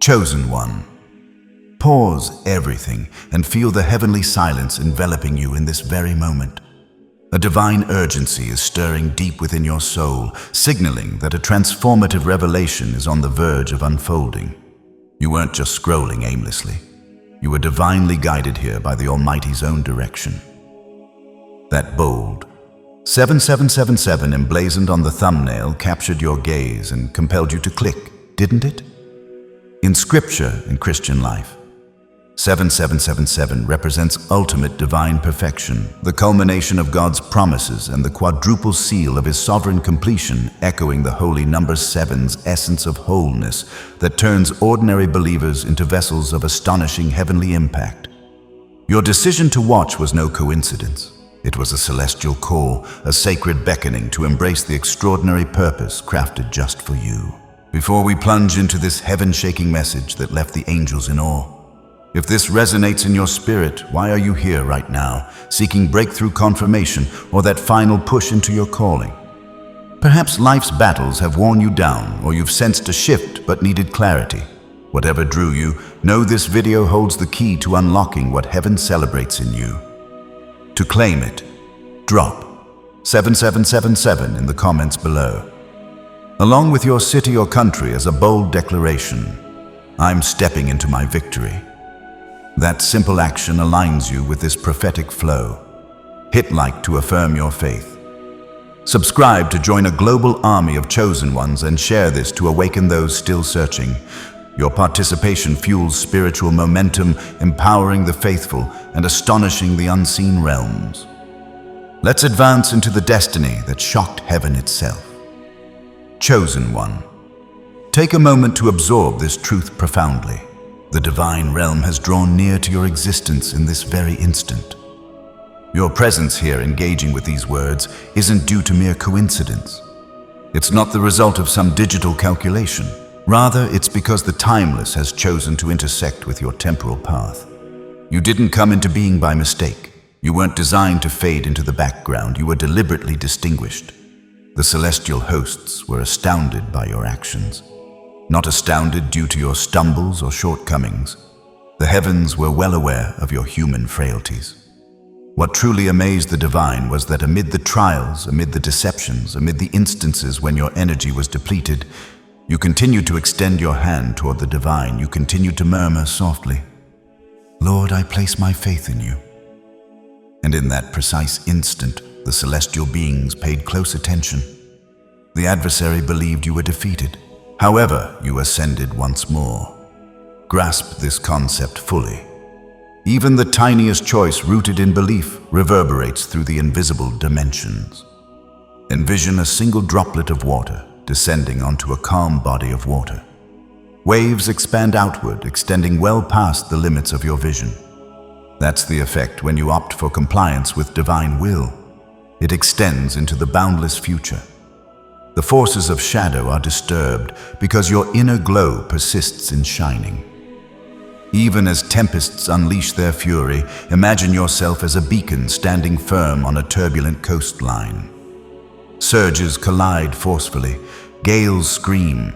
Chosen one. Pause everything and feel the heavenly silence enveloping you in this very moment. A divine urgency is stirring deep within your soul, signaling that a transformative revelation is on the verge of unfolding. You weren't just scrolling aimlessly. You were divinely guided here by the Almighty's own direction. That bold 7777 emblazoned on the thumbnail captured your gaze and compelled you to click, didn't it? In Scripture and Christian life, 7777 represents ultimate divine perfection, the culmination of God's promises and the quadruple seal of His sovereign completion, echoing the holy number 7's essence of wholeness that turns ordinary believers into vessels of astonishing heavenly impact. Your decision to watch was no coincidence. It was a celestial call, a sacred beckoning to embrace the extraordinary purpose crafted just for you. Before we plunge into this heaven-shaking message that left the angels in awe, if this resonates in your spirit, why are you here right now, seeking breakthrough confirmation or that final push into your calling? Perhaps life's battles have worn you down, or you've sensed a shift but needed clarity. Whatever drew you, know this video holds the key to unlocking what heaven celebrates in you. To claim it, drop 7777 in the comments below, along with your city or country as a bold declaration. I'm stepping into my victory. That simple action aligns you with this prophetic flow. Hit like to affirm your faith. Subscribe to join a global army of chosen ones and share this to awaken those still searching. Your participation fuels spiritual momentum, empowering the faithful and astonishing the unseen realms. Let's advance into the destiny that shocked heaven itself. Chosen one. Take a moment to absorb this truth profoundly. The divine realm has drawn near to your existence in this very instant. Your presence here engaging with these words isn't due to mere coincidence. It's not the result of some digital calculation. Rather, it's because the timeless has chosen to intersect with your temporal path. You didn't come into being by mistake. You weren't designed to fade into the background. You were deliberately distinguished. The celestial hosts were astounded by your actions. Not astounded due to your stumbles or shortcomings. The heavens were well aware of your human frailties. What truly amazed the divine was that amid the trials, amid the deceptions, amid the instances when your energy was depleted, you continued to extend your hand toward the divine. You continued to murmur softly, "Lord, I place my faith in you." And in that precise instant, the celestial beings paid close attention. The adversary believed you were defeated. However, you ascended once more. Grasp this concept fully. Even the tiniest choice rooted in belief reverberates through the invisible dimensions. Envision a single droplet of water descending onto a calm body of water. Waves expand outward, extending well past the limits of your vision. That's the effect when you opt for compliance with divine will. It extends into the boundless future. The forces of shadow are disturbed because your inner glow persists in shining. Even as tempests unleash their fury, imagine yourself as a beacon standing firm on a turbulent coastline. Surges collide forcefully, gales scream,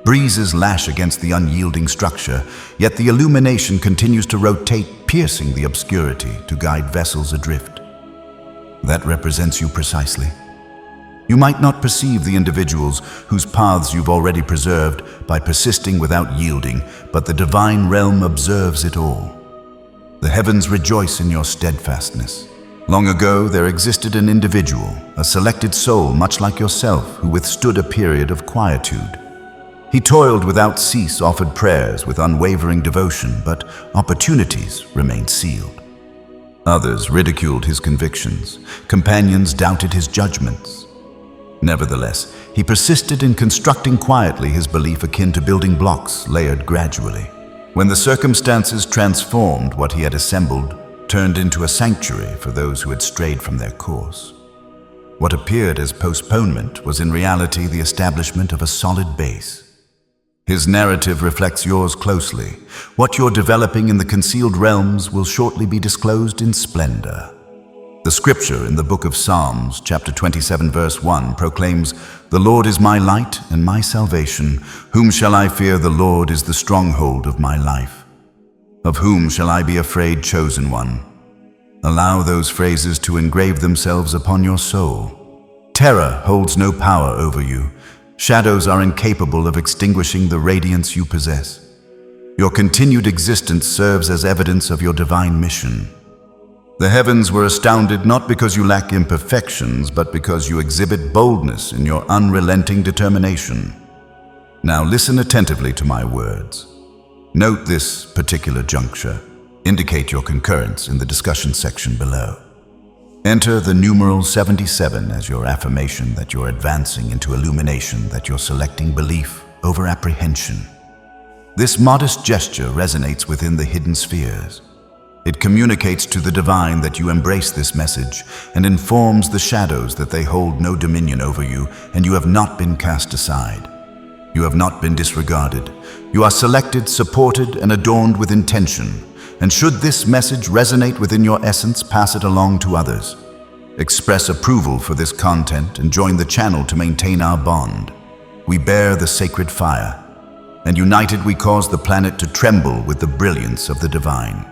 breezes lash against the unyielding structure, yet the illumination continues to rotate, piercing the obscurity to guide vessels adrift. That represents you precisely. You might not perceive the individuals whose paths you've already preserved by persisting without yielding, but the divine realm observes it all. The heavens rejoice in your steadfastness. Long ago, there existed an individual, a selected soul much like yourself, who withstood a period of quietude. He toiled without cease, offered prayers with unwavering devotion, but opportunities remained sealed. Others ridiculed his convictions. Companions doubted his judgments. Nevertheless, he persisted in constructing quietly his belief akin to building blocks layered gradually. When the circumstances transformed what he had assembled, turned into a sanctuary for those who had strayed from their course. What appeared as postponement was in reality the establishment of a solid base. His narrative reflects yours closely. What you're developing in the concealed realms will shortly be disclosed in splendor. The scripture in the book of Psalms, chapter 27, verse 1, proclaims, "The Lord is my light and my salvation. Whom shall I fear? The Lord is the stronghold of my life. Of whom shall I be afraid, chosen one?" Allow those phrases to engrave themselves upon your soul. Terror holds no power over you. Shadows are incapable of extinguishing the radiance you possess. Your continued existence serves as evidence of your divine mission. The heavens were astounded not because you lack imperfections, but because you exhibit boldness in your unrelenting determination. Now listen attentively to my words. Note this particular juncture. Indicate your concurrence in the discussion section below. Enter the numeral 77 as your affirmation that you're advancing into illumination, that you're selecting belief over apprehension. This modest gesture resonates within the hidden spheres. It communicates to the divine that you embrace this message and informs the shadows that they hold no dominion over you and you have not been cast aside. You have not been disregarded. You are selected, supported, and adorned with intention. And should this message resonate within your essence, pass it along to others. Express approval for this content and join the channel to maintain our bond. We bear the sacred fire, and united we cause the planet to tremble with the brilliance of the divine.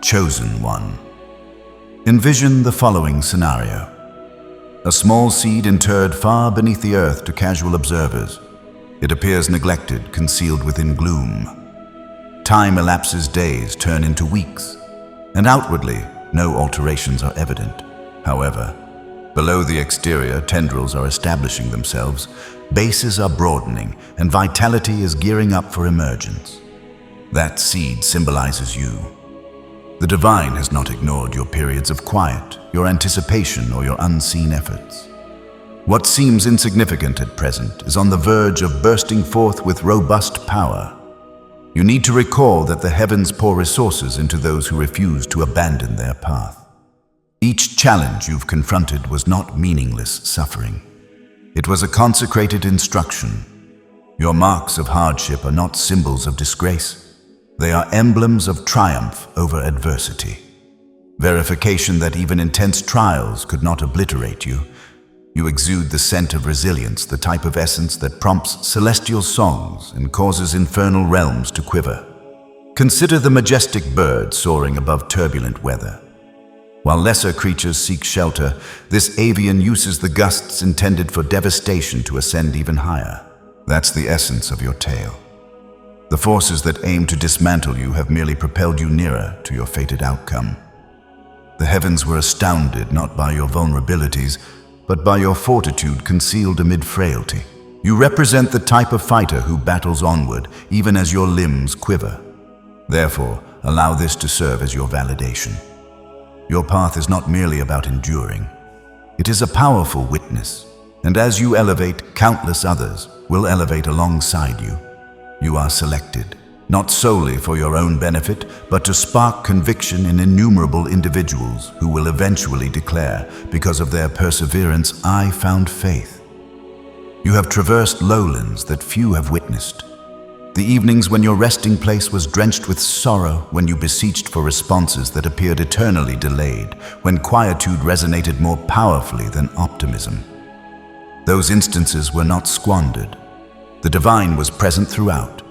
Chosen one. Envision the following scenario. A small seed interred far beneath the earth to casual observers. It appears neglected, concealed within gloom. Time elapses, days turn into weeks, and outwardly, no alterations are evident. However, below the exterior, tendrils are establishing themselves, bases are broadening, and vitality is gearing up for emergence. That seed symbolizes you. The divine has not ignored your periods of quiet, your anticipation, or your unseen efforts. What seems insignificant at present is on the verge of bursting forth with robust power. You need to recall that the heavens pour resources into those who refuse to abandon their path. Each challenge you've confronted was not meaningless suffering. It was a consecrated instruction. Your marks of hardship are not symbols of disgrace. They are emblems of triumph over adversity. Verification that even intense trials could not obliterate you. You exude the scent of resilience, the type of essence that prompts celestial songs and causes infernal realms to quiver. Consider the majestic bird soaring above turbulent weather. While lesser creatures seek shelter, this avian uses the gusts intended for devastation to ascend even higher. That's the essence of your tale. The forces that aim to dismantle you have merely propelled you nearer to your fated outcome. The heavens were astounded not by your vulnerabilities, but by your fortitude concealed amid frailty. You represent the type of fighter who battles onward, even as your limbs quiver. Therefore, allow this to serve as your validation. Your path is not merely about enduring. It is a powerful witness, and as you elevate, countless others will elevate alongside you. You are selected, not solely for your own benefit, but to spark conviction in innumerable individuals who will eventually declare, because of their perseverance, "I found faith." You have traversed lowlands that few have witnessed. The evenings when your resting place was drenched with sorrow, when you beseeched for responses that appeared eternally delayed, when quietude resonated more powerfully than optimism. Those instances were not squandered. The divine was present throughout.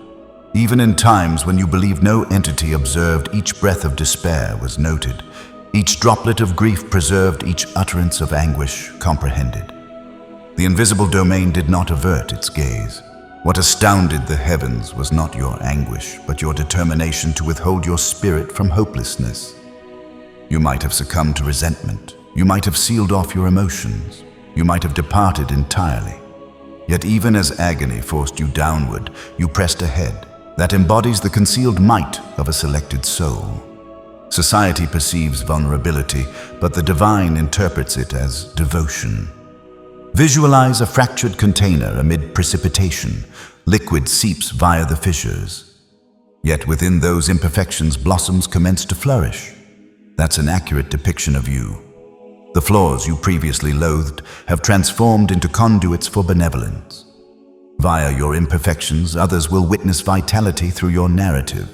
Even in times when you believed no entity observed, each breath of despair was noted. Each droplet of grief preserved, each utterance of anguish comprehended. The invisible domain did not avert its gaze. What astounded the heavens was not your anguish, but your determination to withhold your spirit from hopelessness. You might have succumbed to resentment. You might have sealed off your emotions. You might have departed entirely. Yet even as agony forced you downward, you pressed ahead. That embodies the concealed might of a selected soul. Society perceives vulnerability, but the divine interprets it as devotion. Visualize a fractured container amid precipitation. Liquid seeps via the fissures. Yet within those imperfections, blossoms commence to flourish. That's an accurate depiction of you. The flaws you previously loathed have transformed into conduits for benevolence. Via your imperfections, others will witness vitality through your narrative.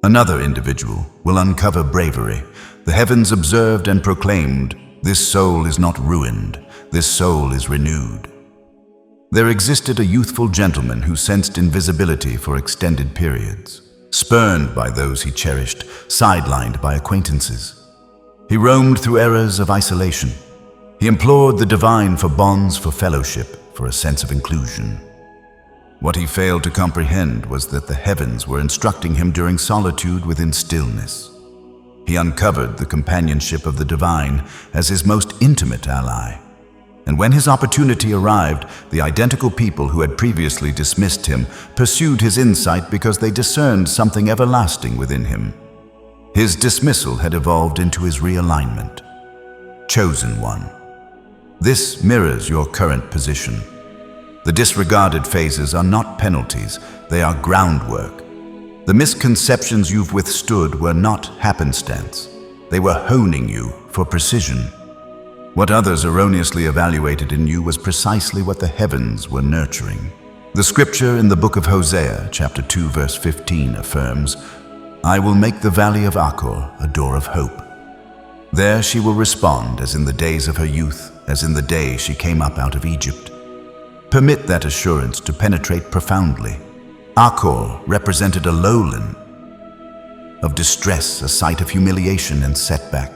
Another individual will uncover bravery. The heavens observed and proclaimed, "This soul is not ruined, this soul is renewed." There existed a youthful gentleman who sensed invisibility for extended periods, spurned by those he cherished, sidelined by acquaintances. He roamed through eras of isolation. He implored the divine for bonds, for fellowship, for a sense of inclusion. What he failed to comprehend was that the heavens were instructing him during solitude within stillness. He uncovered the companionship of the divine as his most intimate ally. And when his opportunity arrived, the identical people who had previously dismissed him pursued his insight because they discerned something everlasting within him. His dismissal had evolved into his realignment. Chosen one. This mirrors your current position. The disregarded phases are not penalties, they are groundwork. The misconceptions you've withstood were not happenstance. They were honing you for precision. What others erroneously evaluated in you was precisely what the heavens were nurturing. The scripture in the book of Hosea, chapter 2, verse 15 affirms, "I will make the valley of Achor a door of hope. There she will respond as in the days of her youth, as in the day she came up out of Egypt." Permit that assurance to penetrate profoundly. Achor represented a lowland of distress, a site of humiliation and setback.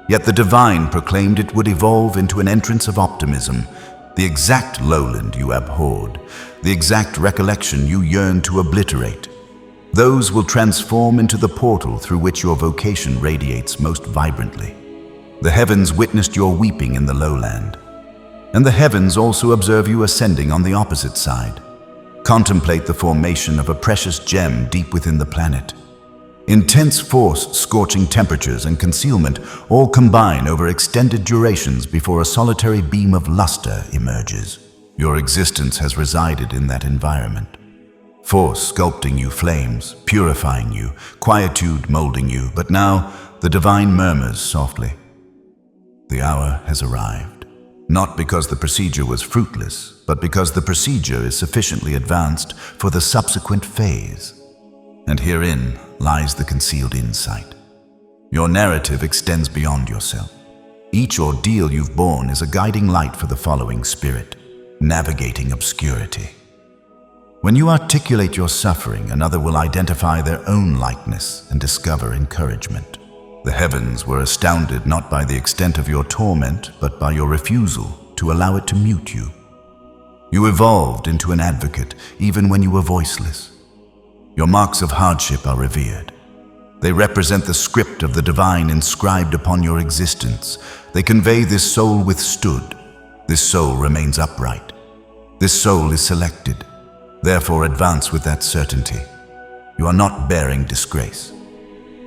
Yet the divine proclaimed it would evolve into an entrance of optimism, the exact lowland you abhorred, the exact recollection you yearned to obliterate. Those will transform into the portal through which your vocation radiates most vibrantly. The heavens witnessed your weeping in the lowland, and the heavens also observe you ascending on the opposite side. Contemplate the formation of a precious gem deep within the planet. Intense force, scorching temperatures, and concealment all combine over extended durations before a solitary beam of luster emerges. Your existence has resided in that environment. Force sculpting you, flames purifying you, quietude molding you, but now the divine murmurs softly. The hour has arrived, not because the procedure was fruitless, but because the procedure is sufficiently advanced for the subsequent phase. And herein lies the concealed insight. Your narrative extends beyond yourself. Each ordeal you've borne is a guiding light for the following spirit, navigating obscurity. When you articulate your suffering, another will identify their own likeness and discover encouragement. The heavens were astounded not by the extent of your torment, but by your refusal to allow it to mute you. You evolved into an advocate even when you were voiceless. Your marks of hardship are revered. They represent the script of the divine inscribed upon your existence. They convey this soul withstood. This soul remains upright. This soul is selected. Therefore, advance with that certainty. You are not bearing disgrace.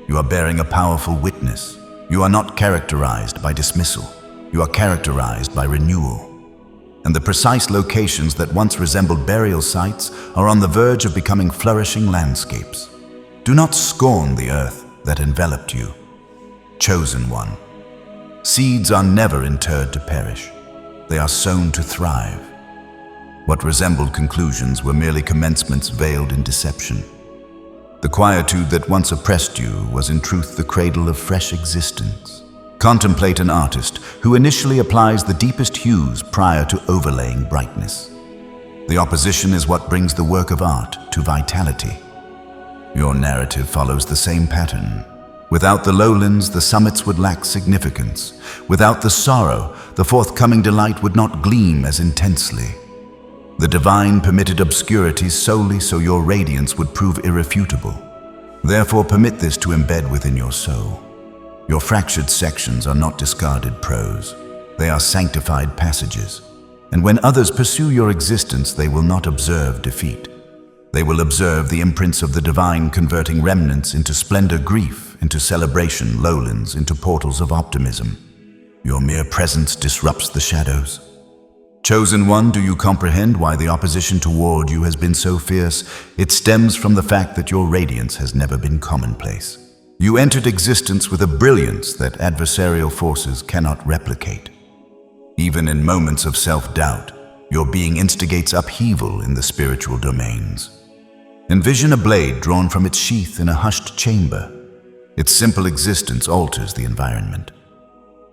You are bearing a powerful witness. You are not characterized by dismissal. You are characterized by renewal. And the precise locations that once resembled burial sites are on the verge of becoming flourishing landscapes. Do not scorn the earth that enveloped you. Chosen one. Seeds are never interred to perish. They are sown to thrive. What resembled conclusions were merely commencements veiled in deception. The quietude that once oppressed you was in truth the cradle of fresh existence. Contemplate an artist who initially applies the deepest hues prior to overlaying brightness. The opposition is what brings the work of art to vitality. Your narrative follows the same pattern. Without the lowlands, the summits would lack significance. Without the sorrow, the forthcoming delight would not gleam as intensely. The divine permitted obscurity solely so your radiance would prove irrefutable. Therefore, permit this to embed within your soul. Your fractured sections are not discarded prose. They are sanctified passages. And when others pursue your existence, they will not observe defeat. They will observe the imprints of the divine converting remnants into splendor grief, into celebration lowlands, into portals of optimism. Your mere presence disrupts the shadows. Chosen one, do you comprehend why the opposition toward you has been so fierce? It stems from the fact that your radiance has never been commonplace. You entered existence with a brilliance that adversarial forces cannot replicate. Even in moments of self-doubt, your being instigates upheaval in the spiritual domains. Envision a blade drawn from its sheath in a hushed chamber. Its simple existence alters the environment.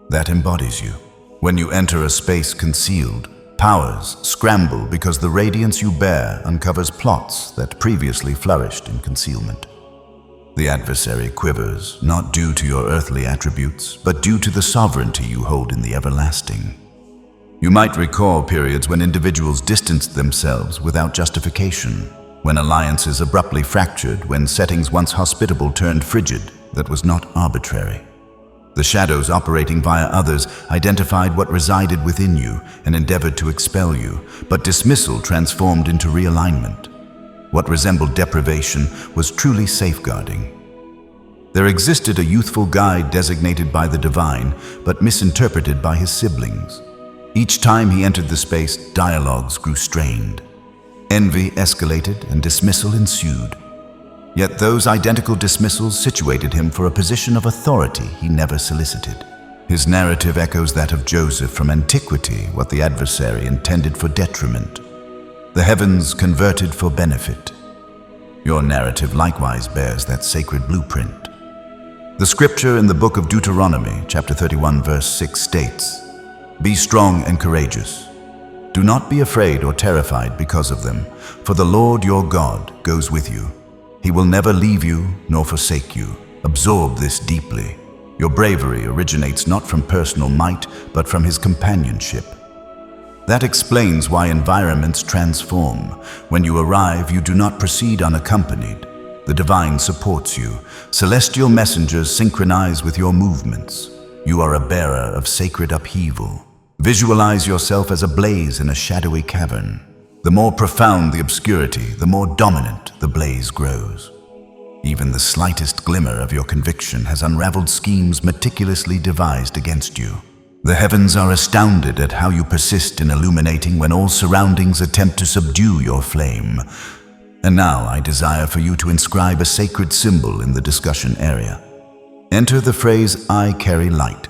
That embodies you. When you enter a space concealed, powers scramble because the radiance you bear uncovers plots that previously flourished in concealment. The adversary quivers, not due to your earthly attributes, but due to the sovereignty you hold in the everlasting. You might recall periods when individuals distanced themselves without justification, when alliances abruptly fractured, when settings once hospitable turned frigid. That was not arbitrary. The shadows operating via others identified what resided within you and endeavored to expel you, but dismissal transformed into realignment. What resembled deprivation was truly safeguarding. There existed a youthful guide designated by the divine, but misinterpreted by his siblings. Each time he entered the space, dialogues grew strained. Envy escalated and dismissal ensued. Yet those identical dismissals situated him for a position of authority he never solicited. His narrative echoes that of Joseph from antiquity, what the adversary intended for detriment. The heavens converted for benefit. Your narrative likewise bears that sacred blueprint. The scripture in the book of Deuteronomy, chapter 31, verse 6 states, "Be strong and courageous. Do not be afraid or terrified because of them, for the Lord your God goes with you. He will never leave you nor forsake you." Absorb this deeply. Your bravery originates not from personal might, but from his companionship. That explains why environments transform. When you arrive, you do not proceed unaccompanied. The divine supports you. Celestial messengers synchronize with your movements. You are a bearer of sacred upheaval. Visualize yourself as a blaze in a shadowy cavern. The more profound the obscurity, the more dominant the blaze grows. Even the slightest glimmer of your conviction has unraveled schemes meticulously devised against you. The heavens are astounded at how you persist in illuminating when all surroundings attempt to subdue your flame. And now I desire for you to inscribe a sacred symbol in the discussion area. Enter the phrase, "I carry light."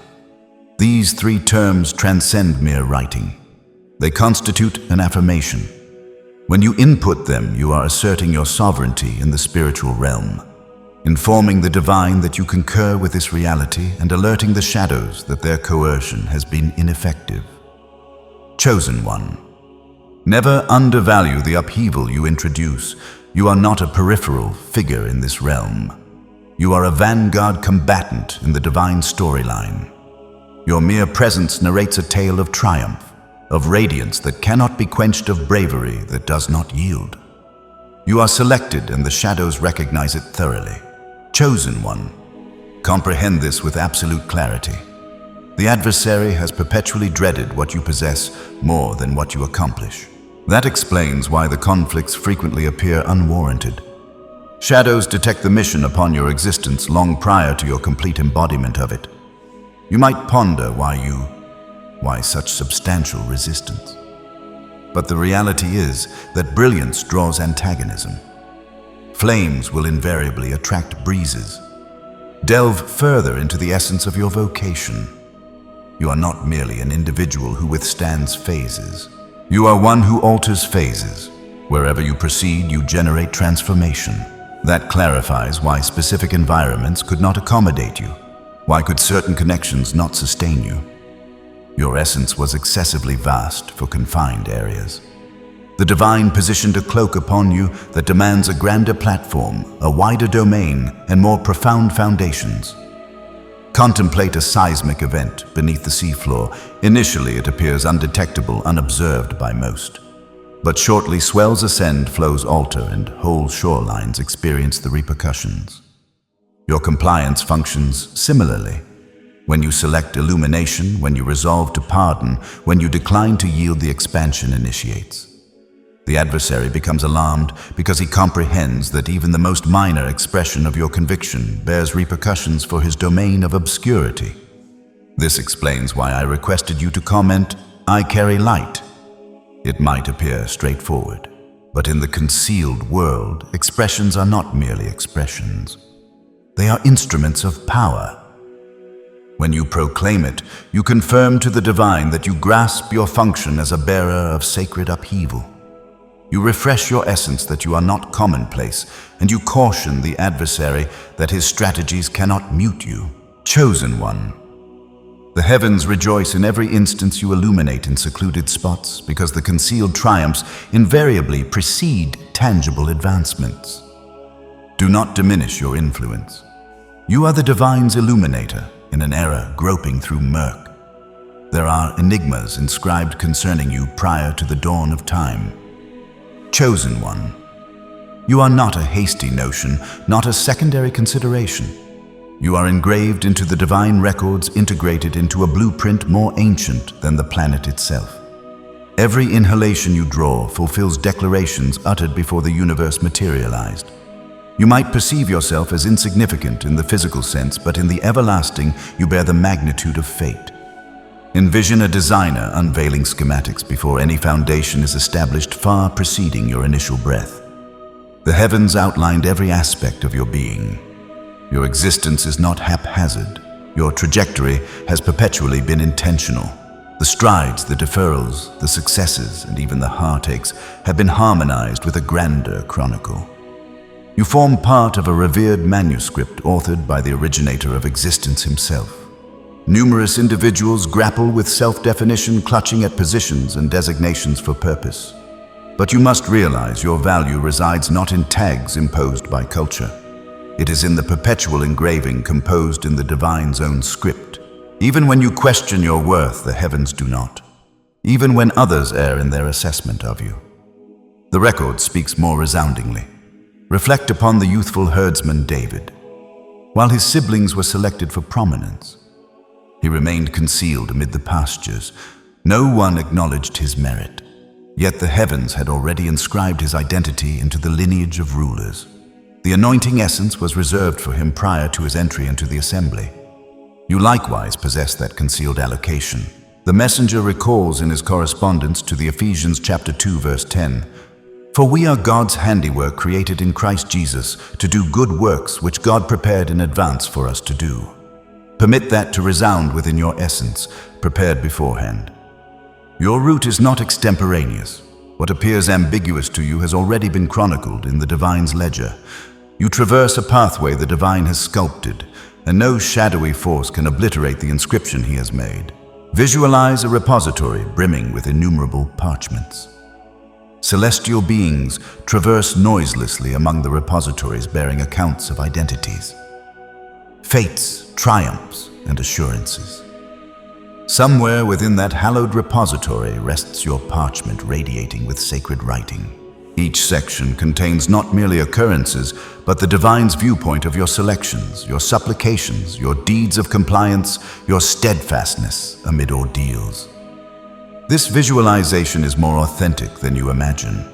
These three terms transcend mere writing. They constitute an affirmation. When you input them, you are asserting your sovereignty in the spiritual realm, informing the divine that you concur with this reality and alerting the shadows that their coercion has been ineffective. Chosen one. Never undervalue the upheaval you introduce. You are not a peripheral figure in this realm. You are a vanguard combatant in the divine storyline. Your mere presence narrates a tale of triumph, of radiance that cannot be quenched, of bravery that does not yield. You are selected and the shadows recognize it thoroughly. Chosen one. Comprehend this with absolute clarity. The adversary has perpetually dreaded what you possess more than what you accomplish. That explains why the conflicts frequently appear unwarranted. Shadows detect the mission upon your existence long prior to your complete embodiment of it. You might ponder why such substantial resistance? But the reality is that brilliance draws antagonism. Flames will invariably attract breezes. Delve further into the essence of your vocation. You are not merely an individual who withstands phases. You are one who alters phases. Wherever you proceed, you generate transformation. That clarifies why specific environments could not accommodate you. Why could certain connections not sustain you? Your essence was excessively vast for confined areas. The divine positioned a cloak upon you that demands a grander platform, a wider domain, and more profound foundations. Contemplate a seismic event beneath the seafloor. Initially, it appears undetectable, unobserved by most. But shortly, swells ascend, flows alter, and whole shorelines experience the repercussions. Your compliance functions similarly. When you select illumination, when you resolve to pardon, when you decline to yield, the expansion initiates. The adversary becomes alarmed because he comprehends that even the most minor expression of your conviction bears repercussions for his domain of obscurity. This explains why I requested you to comment, "I carry light." It might appear straightforward, but in the concealed world, expressions are not merely expressions. They are instruments of power. When you proclaim it, you confirm to the divine that you grasp your function as a bearer of sacred upheaval. You refresh your essence that you are not commonplace, and you caution the adversary that his strategies cannot mute you. Chosen one. The heavens rejoice in every instance you illuminate in secluded spots, because the concealed triumphs invariably precede tangible advancements. Do not diminish your influence. You are the divine's illuminator in an era groping through murk. There are enigmas inscribed concerning you prior to the dawn of time. Chosen one. You are not a hasty notion, not a secondary consideration. You are engraved into the divine records, integrated into a blueprint more ancient than the planet itself. Every inhalation you draw fulfills declarations uttered before the universe materialized. You might perceive yourself as insignificant in the physical sense, but in the everlasting, you bear the magnitude of fate. Envision a designer unveiling schematics before any foundation is established, far preceding your initial breath. The heavens outlined every aspect of your being. Your existence is not haphazard. Your trajectory has perpetually been intentional. The strides, the deferrals, the successes, and even the heartaches have been harmonized with a grander chronicle. You form part of a revered manuscript authored by the originator of existence himself. Numerous individuals grapple with self-definition, clutching at positions and designations for purpose. But you must realize your value resides not in tags imposed by culture. It is in the perpetual engraving composed in the divine's own script. Even when you question your worth, the heavens do not. Even when others err in their assessment of you. The record speaks more resoundingly. Reflect upon the youthful herdsman David. While his siblings were selected for prominence, he remained concealed amid the pastures. No one acknowledged his merit. Yet the heavens had already inscribed his identity into the lineage of rulers. The anointing essence was reserved for him prior to his entry into the assembly. You likewise possess that concealed allocation. The messenger recalls in his correspondence to the Ephesians chapter 2 verse 10, "For we are God's handiwork, created in Christ Jesus to do good works which God prepared in advance for us to do." Permit that to resound within your essence, prepared beforehand. Your route is not extemporaneous. What appears ambiguous to you has already been chronicled in the divine's ledger. You traverse a pathway the divine has sculpted, and no shadowy force can obliterate the inscription he has made. Visualize a repository brimming with innumerable parchments. Celestial beings traverse noiselessly among the repositories bearing accounts of identities, fates, triumphs, and assurances. Somewhere within that hallowed repository rests your parchment radiating with sacred writing. Each section contains not merely occurrences, but the divine's viewpoint of your selections, your supplications, your deeds of compliance, your steadfastness amid ordeals. This visualization is more authentic than you imagine,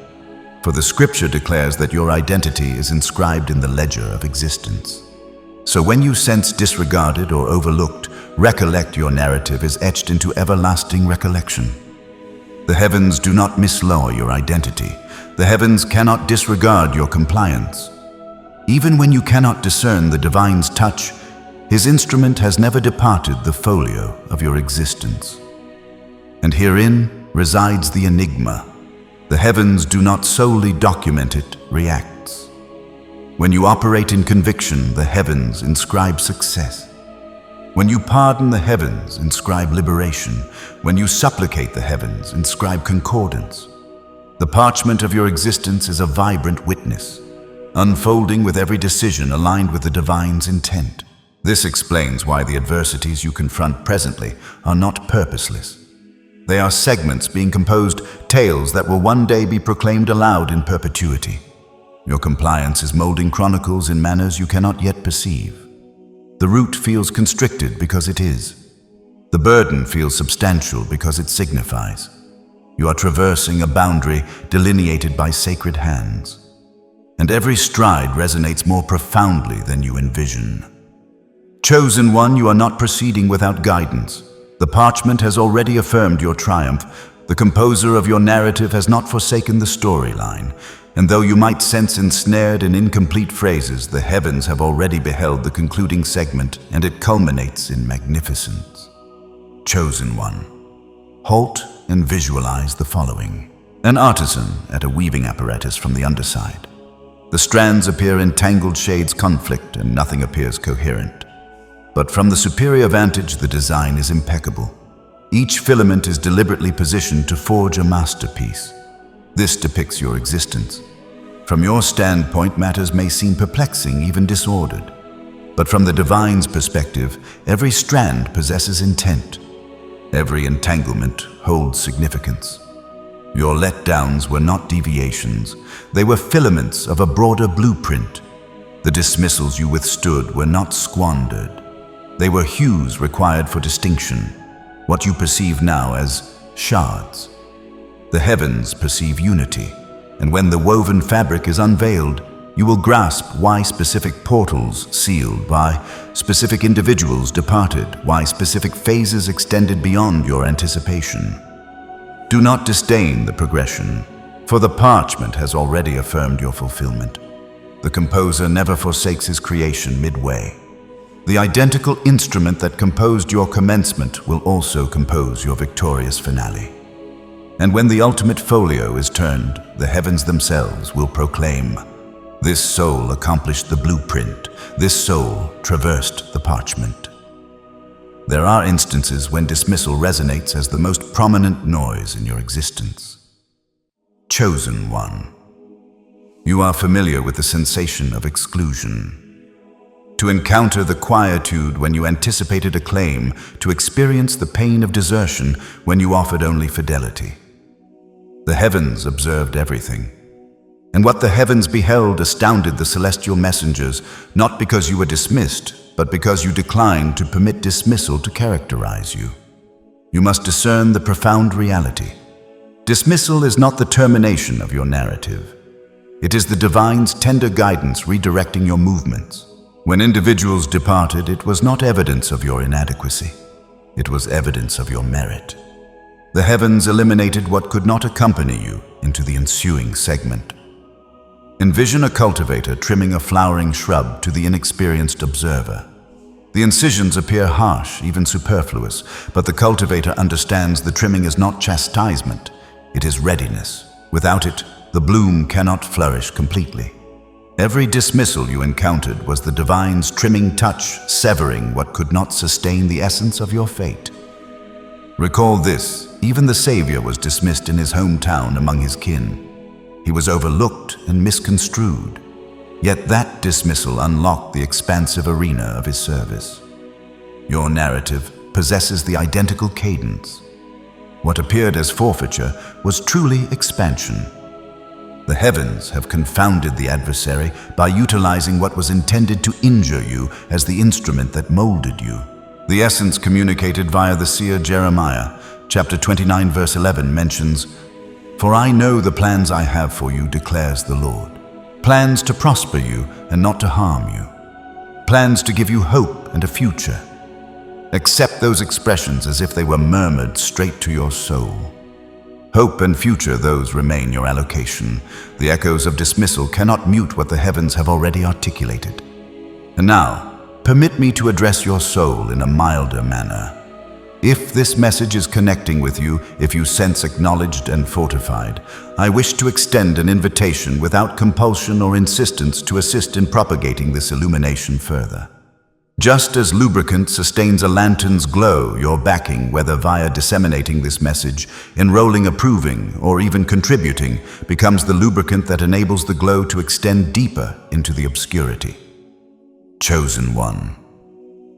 for the scripture declares that your identity is inscribed in the ledger of existence. So when you sense disregarded or overlooked, recollect your narrative is etched into everlasting recollection. The heavens do not mislaw your identity. The heavens cannot disregard your compliance. Even when you cannot discern the divine's touch, his instrument has never departed the folio of your existence. And herein resides the enigma. The heavens do not solely document it, reacts. When you operate in conviction, the heavens inscribe success. When you pardon, the heavens inscribe liberation. When you supplicate, the heavens inscribe concordance. The parchment of your existence is a vibrant witness, unfolding with every decision aligned with the divine's intent. This explains why the adversities you confront presently are not purposeless. They are segments being composed, tales that will one day be proclaimed aloud in perpetuity. Your compliance is molding chronicles in manners you cannot yet perceive. The route feels constricted because it is. The burden feels substantial because it signifies. You are traversing a boundary delineated by sacred hands. And every stride resonates more profoundly than you envision. Chosen one, you are not proceeding without guidance. The parchment has already affirmed your triumph. The composer of your narrative has not forsaken the storyline. And though you might sense ensnared in incomplete phrases, the heavens have already beheld the concluding segment, and it culminates in magnificence. Chosen one, halt and visualize the following. An artisan at a weaving apparatus from the underside. The strands appear in tangled shades conflict and nothing appears coherent. But from the superior vantage, the design is impeccable. Each filament is deliberately positioned to forge a masterpiece. This depicts your existence. From your standpoint, matters may seem perplexing, even disordered. But from the divine's perspective, every strand possesses intent. Every entanglement holds significance. Your letdowns were not deviations. They were filaments of a broader blueprint. The dismissals you withstood were not squandered. They were hues required for distinction, what you perceive now as shards. The heavens perceive unity, and when the woven fabric is unveiled, you will grasp why specific portals sealed, why specific individuals departed, why specific phases extended beyond your anticipation. Do not disdain the progression, for the parchment has already affirmed your fulfillment. The composer never forsakes his creation midway. The identical instrument that composed your commencement will also compose your victorious finale. And when the ultimate folio is turned, the heavens themselves will proclaim, "This soul accomplished the blueprint. This soul traversed the parchment." There are instances when dismissal resonates as the most prominent noise in your existence. Chosen one. You are familiar with the sensation of exclusion. To encounter the quietude when you anticipated acclaim, to experience the pain of desertion when you offered only fidelity. The heavens observed everything. And what the heavens beheld astounded the celestial messengers, not because you were dismissed, but because you declined to permit dismissal to characterize you. You must discern the profound reality. Dismissal is not the termination of your narrative. It is the divine's tender guidance redirecting your movements. When individuals departed, it was not evidence of your inadequacy. It was evidence of your merit. The heavens eliminated what could not accompany you into the ensuing segment. Envision a cultivator trimming a flowering shrub to the inexperienced observer. The incisions appear harsh, even superfluous, but the cultivator understands the trimming is not chastisement, it is readiness. Without it, the bloom cannot flourish completely. Every dismissal you encountered was the divine's trimming touch, severing what could not sustain the essence of your fate. Recall this, even the Savior was dismissed in his hometown among his kin. He was overlooked and misconstrued. Yet that dismissal unlocked the expansive arena of his service. Your narrative possesses the identical cadence. What appeared as forfeiture was truly expansion. The heavens have confounded the adversary by utilizing what was intended to injure you as the instrument that molded you. The essence communicated via the seer Jeremiah, chapter 29, verse 11 mentions, "For I know the plans I have for you, declares the Lord. Plans to prosper you and not to harm you. Plans to give you hope and a future." Accept those expressions as if they were murmured straight to your soul. Hope and future, those remain your allocation. The echoes of dismissal cannot mute what the heavens have already articulated. And now, permit me to address your soul in a milder manner. If this message is connecting with you, if you sense acknowledged and fortified, I wish to extend an invitation without compulsion or insistence to assist in propagating this illumination further. Just as lubricant sustains a lantern's glow, your backing, whether via disseminating this message, enrolling, approving, or even contributing, becomes the lubricant that enables the glow to extend deeper into the obscurity. Chosen one.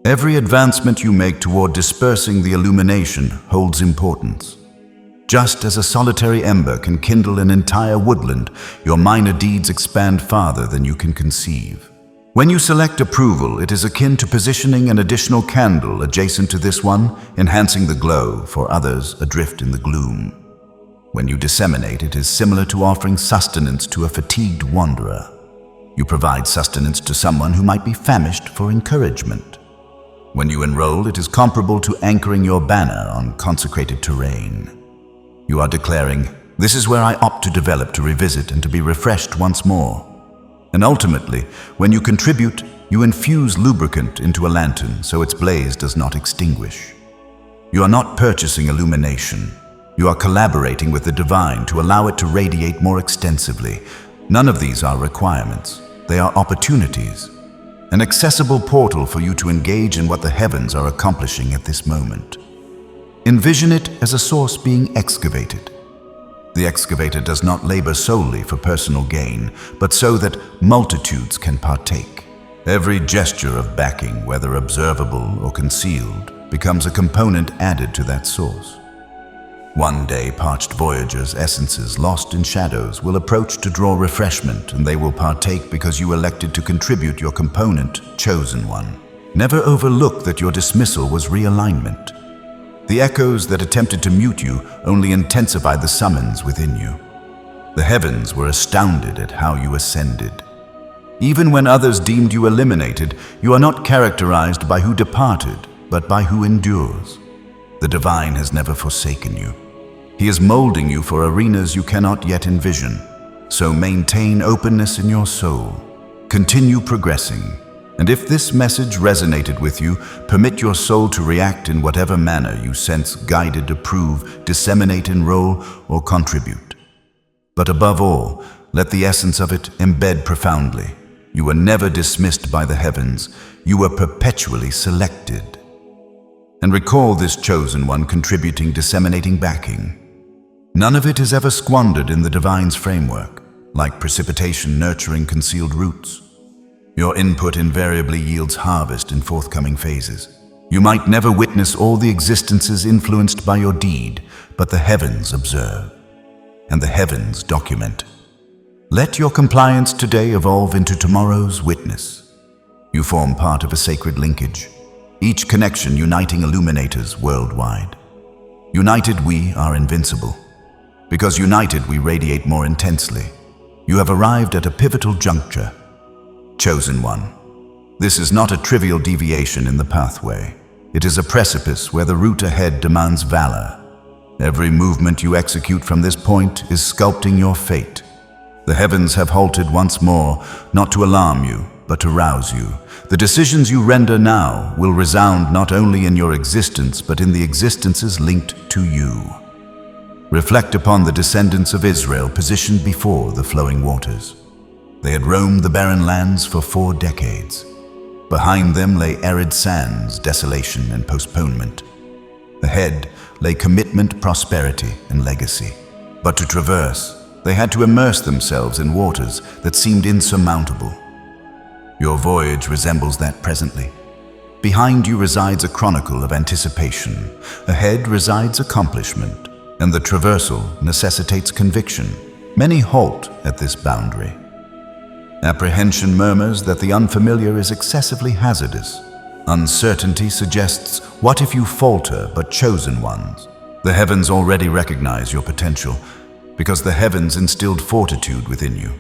Every advancement you make toward dispersing the illumination holds importance. Just as a solitary ember can kindle an entire woodland, your minor deeds expand farther than you can conceive. When you select approval, it is akin to positioning an additional candle adjacent to this one, enhancing the glow for others adrift in the gloom. When you disseminate, it is similar to offering sustenance to a fatigued wanderer. You provide sustenance to someone who might be famished for encouragement. When you enroll, it is comparable to anchoring your banner on consecrated terrain. You are declaring, "This is where I opt to develop, to revisit, and to be refreshed once more." And ultimately, when you contribute, you infuse lubricant into a lantern so its blaze does not extinguish. You are not purchasing illumination. You are collaborating with the divine to allow it to radiate more extensively. None of these are requirements. They are opportunities. An accessible portal for you to engage in what the heavens are accomplishing at this moment. Envision it as a source being excavated. The excavator does not labor solely for personal gain, but so that multitudes can partake. Every gesture of backing, whether observable or concealed, becomes a component added to that source. One day, parched voyagers, essences lost in shadows, will approach to draw refreshment, and they will partake because you elected to contribute your component, chosen one. Never overlook that your dismissal was realignment. The echoes that attempted to mute you only intensified the summons within you. The heavens were astounded at how you ascended. Even when others deemed you eliminated, you are not characterized by who departed, but by who endures. The divine has never forsaken you. He is molding you for arenas you cannot yet envision. So maintain openness in your soul. Continue progressing. And if this message resonated with you, permit your soul to react in whatever manner you sense guided, approve, disseminate, enroll, or contribute. But above all, let the essence of it embed profoundly. You were never dismissed by the heavens. You were perpetually selected. And recall this chosen one contributing, disseminating, backing. None of it is ever squandered in the divine's framework, like precipitation nurturing concealed roots. Your input invariably yields harvest in forthcoming phases. You might never witness all the existences influenced by your deed, but the heavens observe, and the heavens document. Let your compliance today evolve into tomorrow's witness. You form part of a sacred linkage, each connection uniting illuminators worldwide. United, we are invincible. Because united, we radiate more intensely. You have arrived at a pivotal juncture. Chosen one. This is not a trivial deviation in the pathway. It is a precipice where the route ahead demands valor. Every movement you execute from this point is sculpting your fate. The heavens have halted once more, not to alarm you, but to rouse you. The decisions you render now will resound not only in your existence, but in the existences linked to you. Reflect upon the descendants of Israel positioned before the flowing waters. They had roamed the barren lands for 4 decades. Behind them lay arid sands, desolation, and postponement. Ahead lay commitment, prosperity, and legacy. But to traverse, they had to immerse themselves in waters that seemed insurmountable. Your voyage resembles that presently. Behind you resides a chronicle of anticipation. Ahead resides accomplishment, and the traversal necessitates conviction. Many halt at this boundary. Apprehension murmurs that the unfamiliar is excessively hazardous. Uncertainty suggests, what if you falter but chosen ones? The heavens already recognize your potential, because the heavens instilled fortitude within you.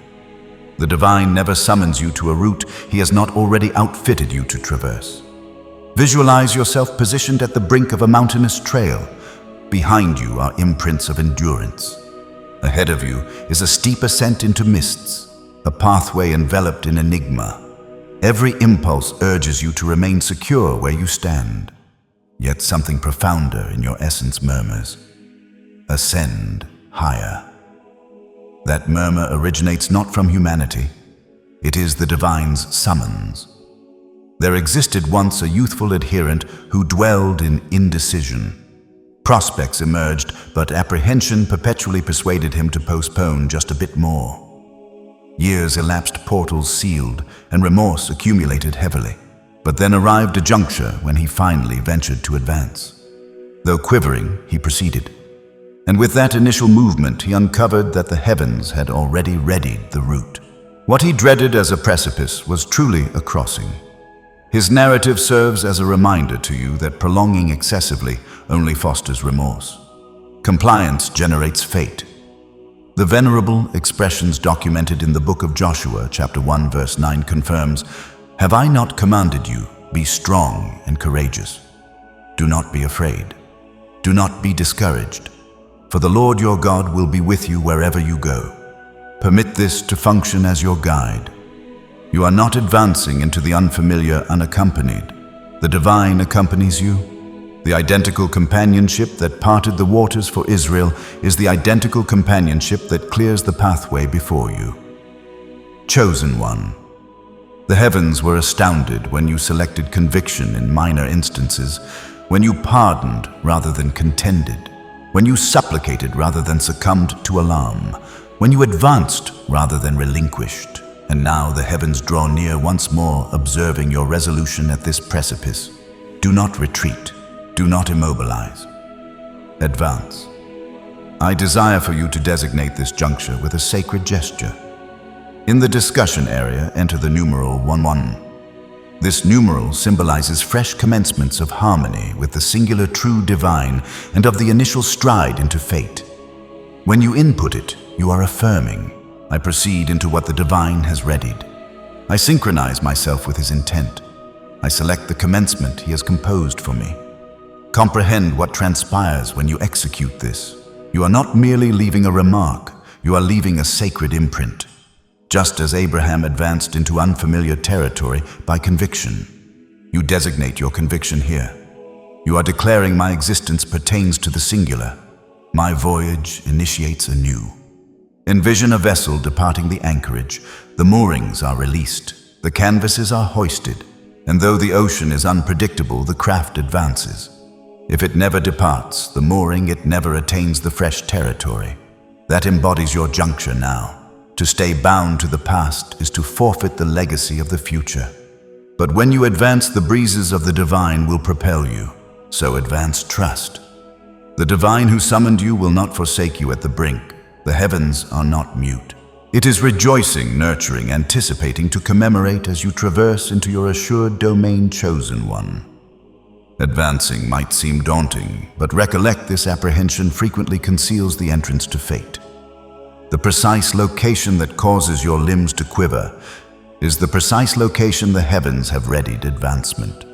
The divine never summons you to a route he has not already outfitted you to traverse. Visualize yourself positioned at the brink of a mountainous trail. Behind you are imprints of endurance. Ahead of you is a steep ascent into mists, a pathway enveloped in enigma. Every impulse urges you to remain secure where you stand. Yet something profounder in your essence murmurs, ascend higher. That murmur originates not from humanity. It is the divine's summons. There existed once a youthful adherent who dwelled in indecision. Prospects emerged, but apprehension perpetually persuaded him to postpone just a bit more. Years elapsed, portals sealed, and remorse accumulated heavily. But then arrived a juncture when he finally ventured to advance. Though quivering, he proceeded. And with that initial movement, he uncovered that the heavens had already readied the route. What he dreaded as a precipice was truly a crossing. His narrative serves as a reminder to you that prolonging excessively only fosters remorse. Compliance generates fate. The venerable expressions documented in the book of Joshua, chapter 1, verse 9 confirms, "Have I not commanded you, be strong and courageous? Do not be afraid. Do not be discouraged, for the Lord your God will be with you wherever you go." Permit this to function as your guide. You are not advancing into the unfamiliar unaccompanied. The divine accompanies you. The identical companionship that parted the waters for Israel is the identical companionship that clears the pathway before you. Chosen one. The heavens were astounded when you selected conviction in minor instances, when you pardoned rather than contended, when you supplicated rather than succumbed to alarm, when you advanced rather than relinquished. And now the heavens draw near once more, observing your resolution at this precipice. Do not retreat. Do not immobilize. Advance. I desire for you to designate this juncture with a sacred gesture. In the discussion area, enter the numeral 11. This numeral symbolizes fresh commencements of harmony with the singular true divine and of the initial stride into fate. When you input it, you are affirming, I proceed into what the divine has readied. I synchronize myself with his intent. I select the commencement he has composed for me. Comprehend what transpires when you execute this. You are not merely leaving a remark, you are leaving a sacred imprint. Just as Abraham advanced into unfamiliar territory by conviction, you designate your conviction here. You are declaring my existence pertains to the singular. My voyage initiates anew. Envision a vessel departing the anchorage. The moorings are released, the canvases are hoisted, and though the ocean is unpredictable, the craft advances. If it never departs the mooring, it never attains the fresh territory. That embodies your juncture now. To stay bound to the past is to forfeit the legacy of the future. But when you advance, the breezes of the divine will propel you. So advance trust. The divine who summoned you will not forsake you at the brink. The heavens are not mute. It is rejoicing, nurturing, anticipating to commemorate as you traverse into your assured domain, chosen one. Advancing might seem daunting, but recollect this apprehension frequently conceals the entrance to fate. The precise location that causes your limbs to quiver is the precise location the heavens have readied advancement.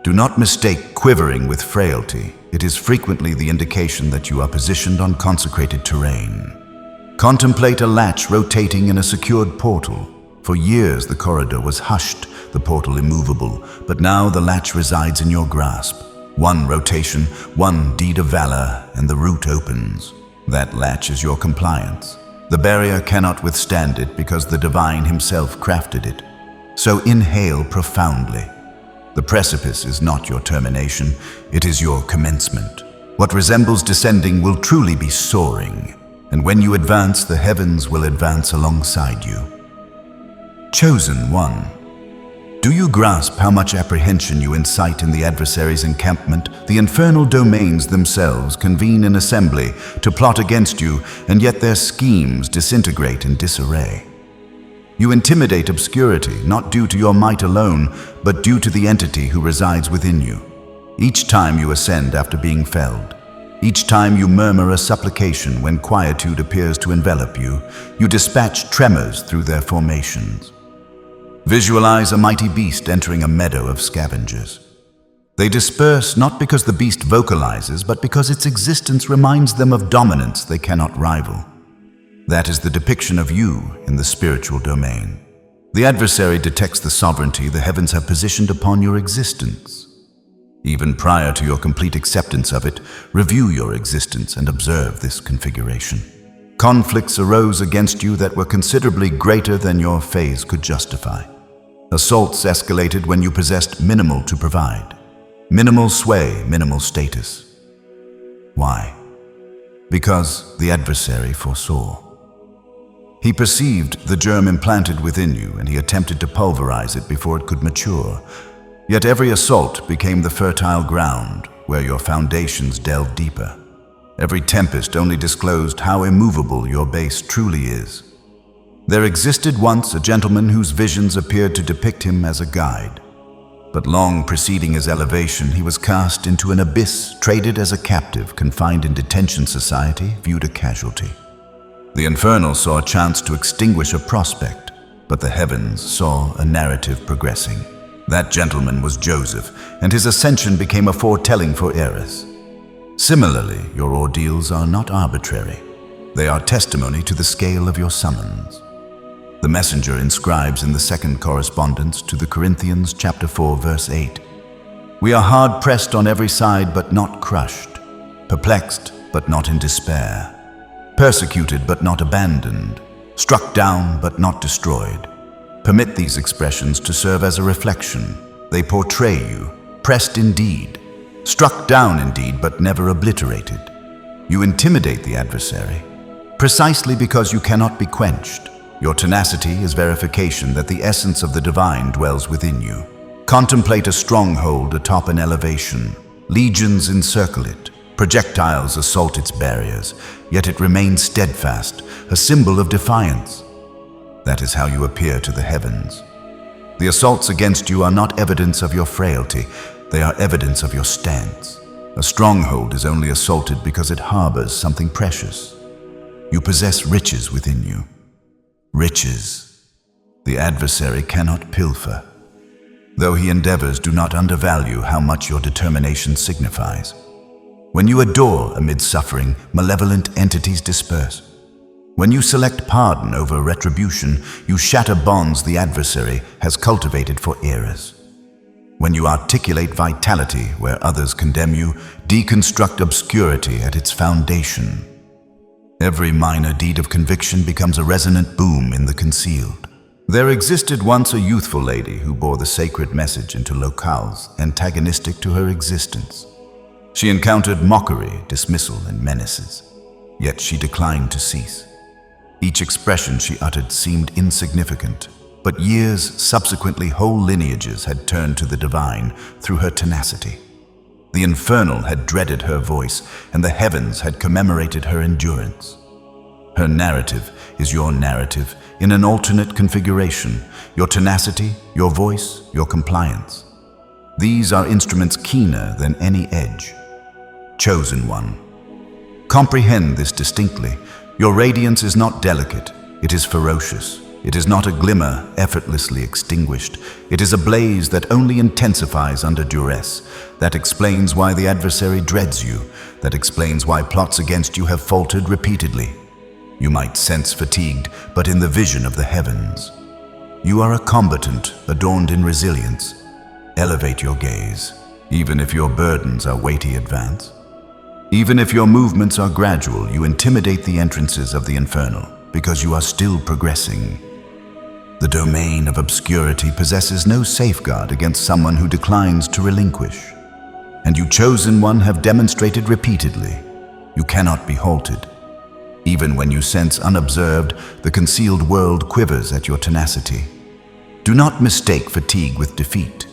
Do not mistake quivering with frailty. It is frequently the indication that you are positioned on consecrated terrain. Contemplate a latch rotating in a secured portal. For years the corridor was hushed, the portal immovable, but now the latch resides in your grasp. One rotation, one deed of valor, and the route opens. That latch is your compliance. The barrier cannot withstand it because the divine himself crafted it. So inhale profoundly. The precipice is not your termination, it is your commencement. What resembles descending will truly be soaring, and when you advance, the heavens will advance alongside you. Chosen one. Do you grasp how much apprehension you incite in the adversary's encampment? The infernal domains themselves convene in assembly to plot against you, and yet their schemes disintegrate in disarray. You intimidate obscurity, not due to your might alone, but due to the entity who resides within you. Each time you ascend after being felled, each time you murmur a supplication when quietude appears to envelop you, you dispatch tremors through their formations. Visualize a mighty beast entering a meadow of scavengers. They disperse not because the beast vocalizes, but because its existence reminds them of dominance they cannot rival. That is the depiction of you in the spiritual domain. The adversary detects the sovereignty the heavens have positioned upon your existence. Even prior to your complete acceptance of it, review your existence and observe this configuration. Conflicts arose against you that were considerably greater than your phase could justify. Assaults escalated when you possessed minimal to provide. Minimal sway, minimal status. Why? Because the adversary foresaw. He perceived the germ implanted within you, and he attempted to pulverize it before it could mature. Yet every assault became the fertile ground where your foundations delved deeper. Every tempest only disclosed how immovable your base truly is. There existed once a gentleman whose visions appeared to depict him as a guide. But long preceding his elevation, he was cast into an abyss, traded as a captive, confined in detention society, viewed a casualty. The infernal saw a chance to extinguish a prospect, but the heavens saw a narrative progressing. That gentleman was Joseph, and his ascension became a foretelling for Eris. Similarly, your ordeals are not arbitrary. They are testimony to the scale of your summons. The messenger inscribes in the second correspondence to the Corinthians chapter 4 verse 8, We are hard-pressed on every side but not crushed, perplexed but not in despair, persecuted but not abandoned, struck down but not destroyed. Permit these expressions to serve as a reflection. They portray you, pressed indeed, struck down indeed but never obliterated. You intimidate the adversary, precisely because you cannot be quenched. Your tenacity is verification that the essence of the divine dwells within you. Contemplate a stronghold atop an elevation. Legions encircle it. Projectiles assault its barriers, yet it remains steadfast, a symbol of defiance. That is how you appear to the heavens. The assaults against you are not evidence of your frailty, they are evidence of your stance. A stronghold is only assaulted because it harbors something precious. You possess riches within you. Riches. The adversary cannot pilfer. Though he endeavors, do not undervalue how much your determination signifies. When you adore amid suffering, malevolent entities disperse. When you select pardon over retribution, you shatter bonds the adversary has cultivated for eras. When you articulate vitality where others condemn you, deconstruct obscurity at its foundation. Every minor deed of conviction becomes a resonant boom in the concealed. There existed once a youthful lady who bore the sacred message into locales antagonistic to her existence. She encountered mockery, dismissal, and menaces, yet she declined to cease. Each expression she uttered seemed insignificant, but years subsequently whole lineages had turned to the divine through her tenacity. The infernal had dreaded her voice, and the heavens had commemorated her endurance. Her narrative is your narrative in an alternate configuration, your tenacity, your voice, your compliance. These are instruments keener than any edge. Chosen one. Comprehend this distinctly. Your radiance is not delicate, it is ferocious. It is not a glimmer effortlessly extinguished. It is a blaze that only intensifies under duress. That explains why the adversary dreads you. That explains why plots against you have faltered repeatedly. You might sense fatigued, but in the vision of the heavens. You are a combatant adorned in resilience. Elevate your gaze, even if your burdens are weighty advance. Even if your movements are gradual, you intimidate the entrances of the infernal, because you are still progressing. The domain of obscurity possesses no safeguard against someone who declines to relinquish. And you chosen one have demonstrated repeatedly, you cannot be halted. Even when you sense unobserved, the concealed world quivers at your tenacity. Do not mistake fatigue with defeat.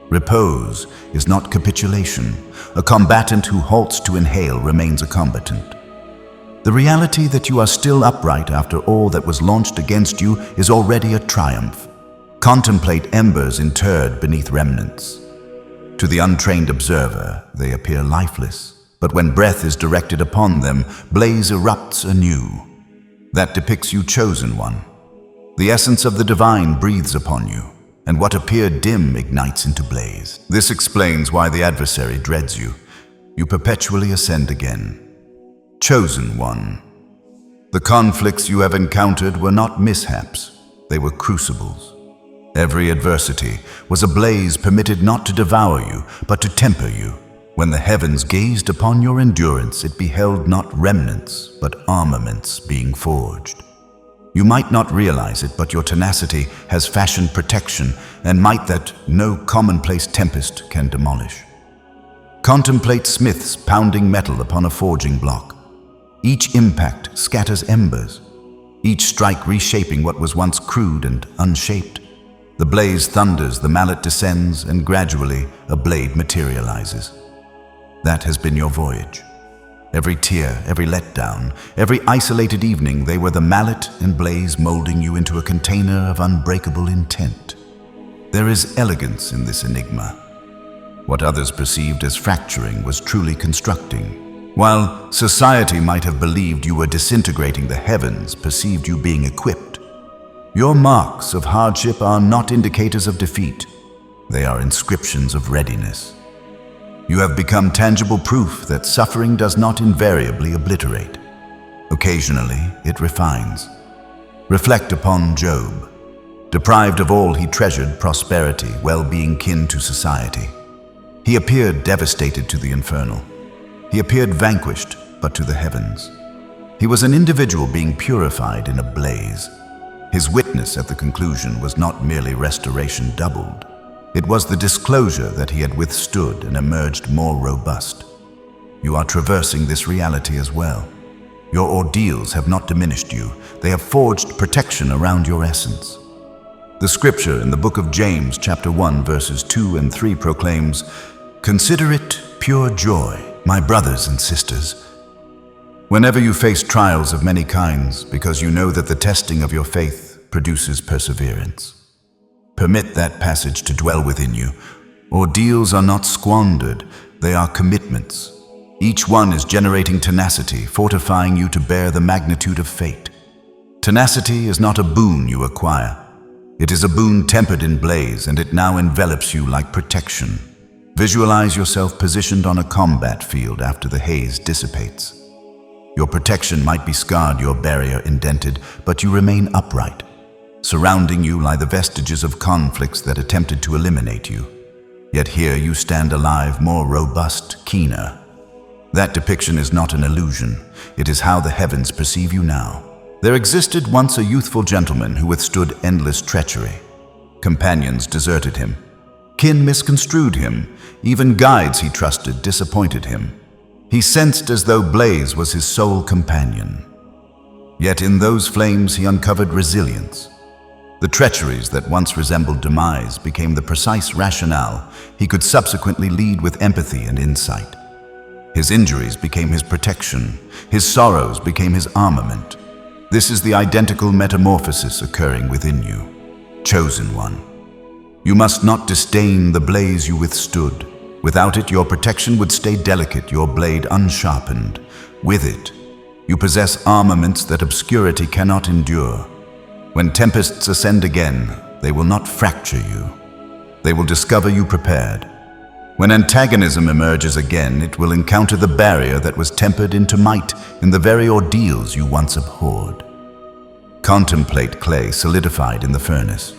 Repose is not capitulation. A combatant who halts to inhale remains a combatant. The reality that you are still upright after all that was launched against you is already a triumph. Contemplate embers interred beneath remnants. To the untrained observer, they appear lifeless, but when breath is directed upon them, blaze erupts anew. That depicts you chosen one. The essence of the divine breathes upon you, and what appeared dim ignites into blaze. This explains why the adversary dreads you. You perpetually ascend again. Chosen one. The conflicts you have encountered were not mishaps, they were crucibles. Every adversity was a blaze permitted not to devour you, but to temper you. When the heavens gazed upon your endurance, it beheld not remnants, but armaments being forged. You might not realize it, but your tenacity has fashioned protection and might that no commonplace tempest can demolish. Contemplate smiths pounding metal upon a forging block. Each impact scatters embers, each strike reshaping what was once crude and unshaped. The blaze thunders, the mallet descends, and gradually a blade materializes. That has been your voyage. Every tear, every letdown, every isolated evening, they were the mallet and blaze molding you into a container of unbreakable intent. There is elegance in this enigma. What others perceived as fracturing was truly constructing. While society might have believed you were disintegrating, the heavens perceived you being equipped. Your marks of hardship are not indicators of defeat. They are inscriptions of readiness. You have become tangible proof that suffering does not invariably obliterate. Occasionally, it refines. Reflect upon Job. Deprived of all he treasured, prosperity, well-being kin to society. He appeared devastated to the infernal. He appeared vanquished, but to the heavens. He was an individual being purified in a blaze. His witness at the conclusion was not merely restoration doubled. It was the disclosure that he had withstood and emerged more robust. You are traversing this reality as well. Your ordeals have not diminished you. They have forged protection around your essence. The scripture in the book of James, chapter 1, verses 2 and 3 proclaims, "Consider it pure joy, my brothers and sisters, whenever you face trials of many kinds, because you know that the testing of your faith produces perseverance." Permit that passage to dwell within you. Ordeals are not squandered, they are commitments. Each one is generating tenacity, fortifying you to bear the magnitude of fate. Tenacity is not a boon you acquire. It is a boon tempered in blaze, and it now envelops you like protection. Visualize yourself positioned on a combat field after the haze dissipates. Your protection might be scarred, your barrier indented, but you remain upright. Surrounding you lie the vestiges of conflicts that attempted to eliminate you. Yet here you stand alive, more robust, keener. That depiction is not an illusion. It is how the heavens perceive you now. There existed once a youthful gentleman who withstood endless treachery. Companions deserted him. Kin misconstrued him. Even guides he trusted disappointed him. He sensed as though blaze was his sole companion. Yet in those flames he uncovered resilience. The treacheries that once resembled demise became the precise rationale he could subsequently lead with empathy and insight. His injuries became his protection. His sorrows became his armament. This is the identical metamorphosis occurring within you. Chosen one. You must not disdain the blaze you withstood. Without it, your protection would stay delicate, your blade unsharpened. With it, you possess armaments that obscurity cannot endure. When tempests ascend again, they will not fracture you. They will discover you prepared. When antagonism emerges again, it will encounter the barrier that was tempered into might in the very ordeals you once abhorred. Contemplate clay solidified in the furnace.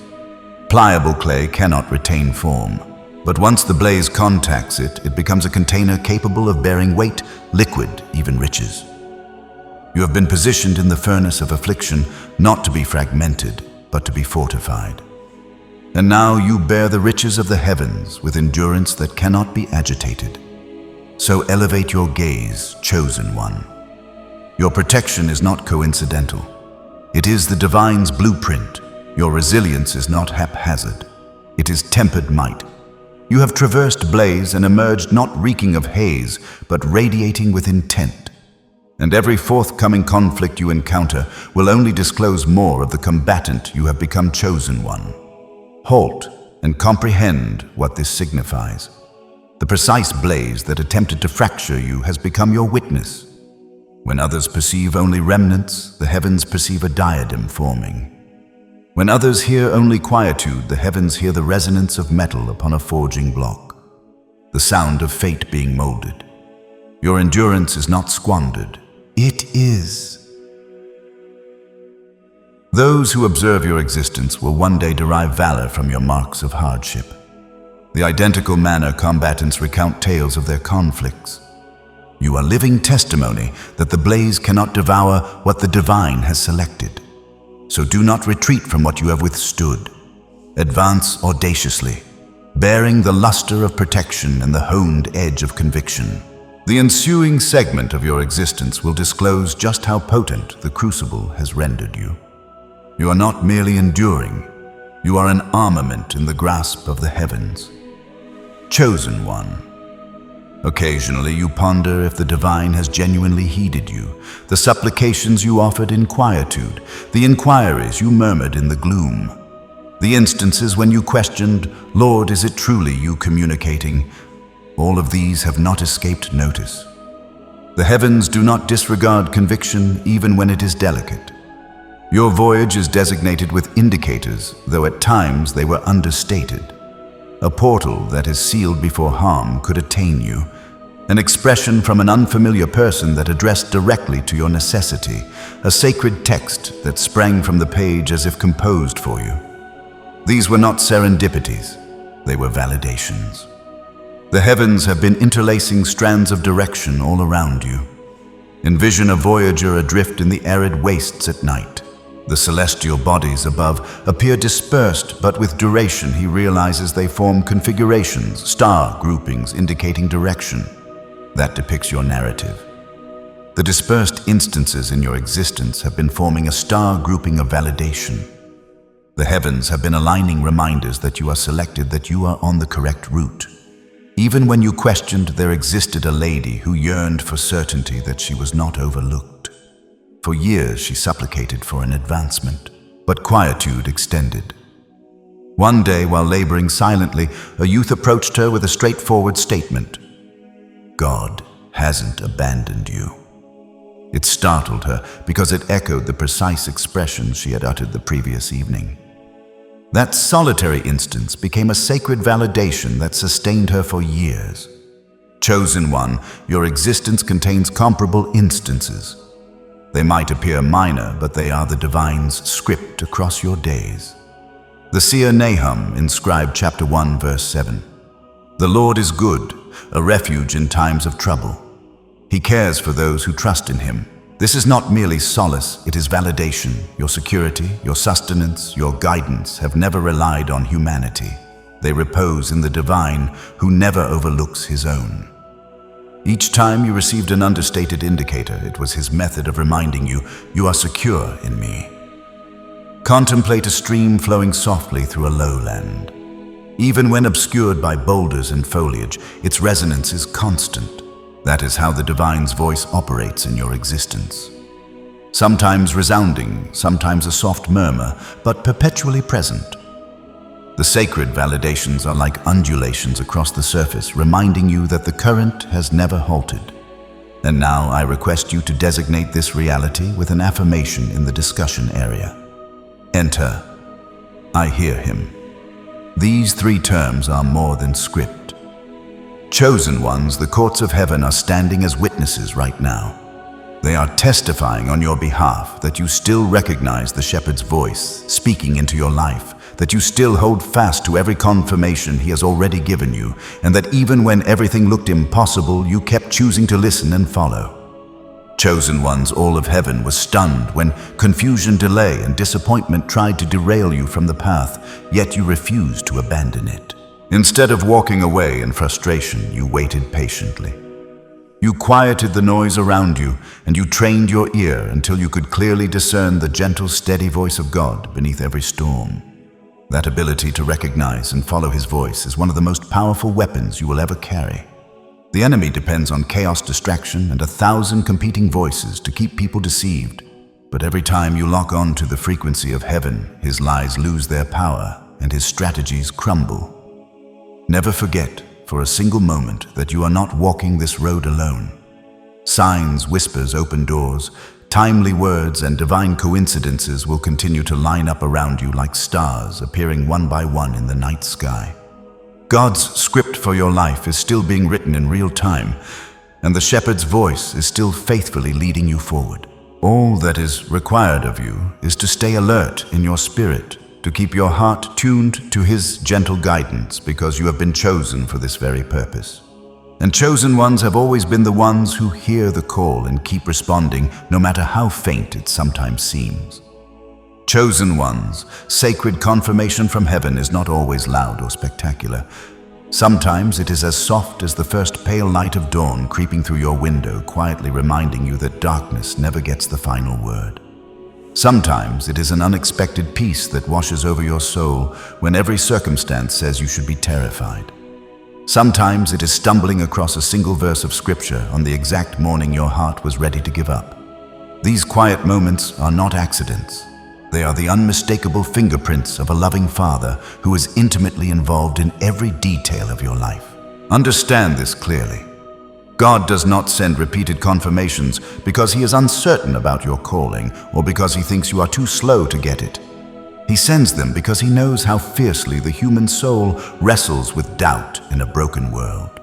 Pliable clay cannot retain form, but once the blaze contacts it, it becomes a container capable of bearing weight, liquid, even riches. You have been positioned in the furnace of affliction, not to be fragmented, but to be fortified. And now you bear the riches of the heavens with endurance that cannot be agitated. So elevate your gaze, chosen one. Your protection is not coincidental. It is the divine's blueprint. Your resilience is not haphazard. It is tempered might. You have traversed blaze and emerged not reeking of haze, but radiating with intent. And every forthcoming conflict you encounter will only disclose more of the combatant you have become, chosen one. Halt and comprehend what this signifies. The precise blaze that attempted to fracture you has become your witness. When others perceive only remnants, the heavens perceive a diadem forming. When others hear only quietude, the heavens hear the resonance of metal upon a forging block, the sound of fate being molded. Your endurance is not squandered. It is. Those who observe your existence will one day derive valor from your marks of hardship. The identical manner combatants recount tales of their conflicts. You are living testimony that the blaze cannot devour what the divine has selected. So do not retreat from what you have withstood. Advance audaciously, bearing the luster of protection and the honed edge of conviction. The ensuing segment of your existence will disclose just how potent the crucible has rendered you. You are not merely enduring, you are an armament in the grasp of the heavens. Chosen one. Occasionally you ponder if the divine has genuinely heeded you, the supplications you offered in quietude, the inquiries you murmured in the gloom, the instances when you questioned, "Lord, is it truly you communicating?" All of these have not escaped notice. The heavens do not disregard conviction even when it is delicate. Your voyage is designated with indicators, though at times they were understated. A portal that is sealed before harm could attain you, an expression from an unfamiliar person that addressed directly to your necessity, a sacred text that sprang from the page as if composed for you. These were not serendipities, they were validations. The heavens have been interlacing strands of direction all around you. Envision a voyager adrift in the arid wastes at night. The celestial bodies above appear dispersed, but with duration he realizes they form configurations, star groupings indicating direction. That depicts your narrative. The dispersed instances in your existence have been forming a star grouping of validation. The heavens have been aligning reminders that you are selected, that you are on the correct route. Even when you questioned, there existed a lady who yearned for certainty that she was not overlooked. For years she supplicated for an advancement, but quietude extended. One day, while laboring silently, a youth approached her with a straightforward statement: "God hasn't abandoned you." It startled her because it echoed the precise expression she had uttered the previous evening. That solitary instance became a sacred validation that sustained her for years. Chosen one, your existence contains comparable instances. They might appear minor, but they are the divine's script across your days. The seer Nahum inscribed chapter 1, verse 7. "The Lord is good, a refuge in times of trouble. He cares for those who trust in him." This is not merely solace, it is validation. Your security, your sustenance, your guidance have never relied on humanity. They repose in the divine, who never overlooks his own. Each time you received an understated indicator, it was his method of reminding you, "You are secure in me." Contemplate a stream flowing softly through a lowland. Even when obscured by boulders and foliage, its resonance is constant. That is how the divine's voice operates in your existence. Sometimes resounding, sometimes a soft murmur, but perpetually present. The sacred validations are like undulations across the surface, reminding you that the current has never halted. And now I request you to designate this reality with an affirmation in the discussion area. Enter, "I hear him." These three terms are more than script. Chosen ones, the courts of heaven are standing as witnesses right now. They are testifying on your behalf that you still recognize the shepherd's voice speaking into your life, that you still hold fast to every confirmation he has already given you, and that even when everything looked impossible, you kept choosing to listen and follow. Chosen ones, all of heaven was stunned when confusion, delay, and disappointment tried to derail you from the path, yet you refused to abandon it. Instead of walking away in frustration, you waited patiently. You quieted the noise around you, and you trained your ear until you could clearly discern the gentle, steady voice of God beneath every storm. That ability to recognize and follow his voice is one of the most powerful weapons you will ever carry. The enemy depends on chaos, distraction, and 1,000 competing voices to keep people deceived. But every time you lock on to the frequency of heaven, his lies lose their power and his strategies crumble. Never forget for a single moment that you are not walking this road alone. Signs, whispers, open doors, timely words, and divine coincidences will continue to line up around you like stars appearing one by one in the night sky. God's script for your life is still being written in real time, and the shepherd's voice is still faithfully leading you forward. All that is required of you is to stay alert in your spirit, to keep your heart tuned to his gentle guidance, because you have been chosen for this very purpose. And chosen ones have always been the ones who hear the call and keep responding, no matter how faint it sometimes seems. Chosen ones, sacred confirmation from heaven is not always loud or spectacular. Sometimes it is as soft as the first pale light of dawn creeping through your window, quietly reminding you that darkness never gets the final word. Sometimes it is an unexpected peace that washes over your soul when every circumstance says you should be terrified. Sometimes it is stumbling across a single verse of scripture on the exact morning your heart was ready to give up. These quiet moments are not accidents. They are the unmistakable fingerprints of a loving Father who is intimately involved in every detail of your life. Understand this clearly. God does not send repeated confirmations because he is uncertain about your calling or because he thinks you are too slow to get it. He sends them because he knows how fiercely the human soul wrestles with doubt in a broken world.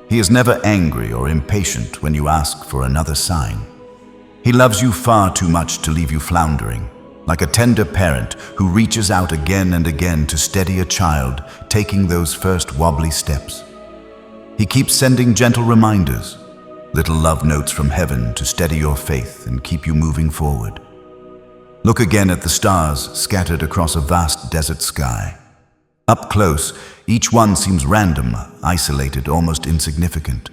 He is never angry or impatient when you ask for another sign. He loves you far too much to leave you floundering, like a tender parent who reaches out again and again to steady a child taking those first wobbly steps. He keeps sending gentle reminders, little love notes from heaven to steady your faith and keep you moving forward. Look again at the stars scattered across a vast desert sky. Up close, each one seems random, isolated, almost insignificant.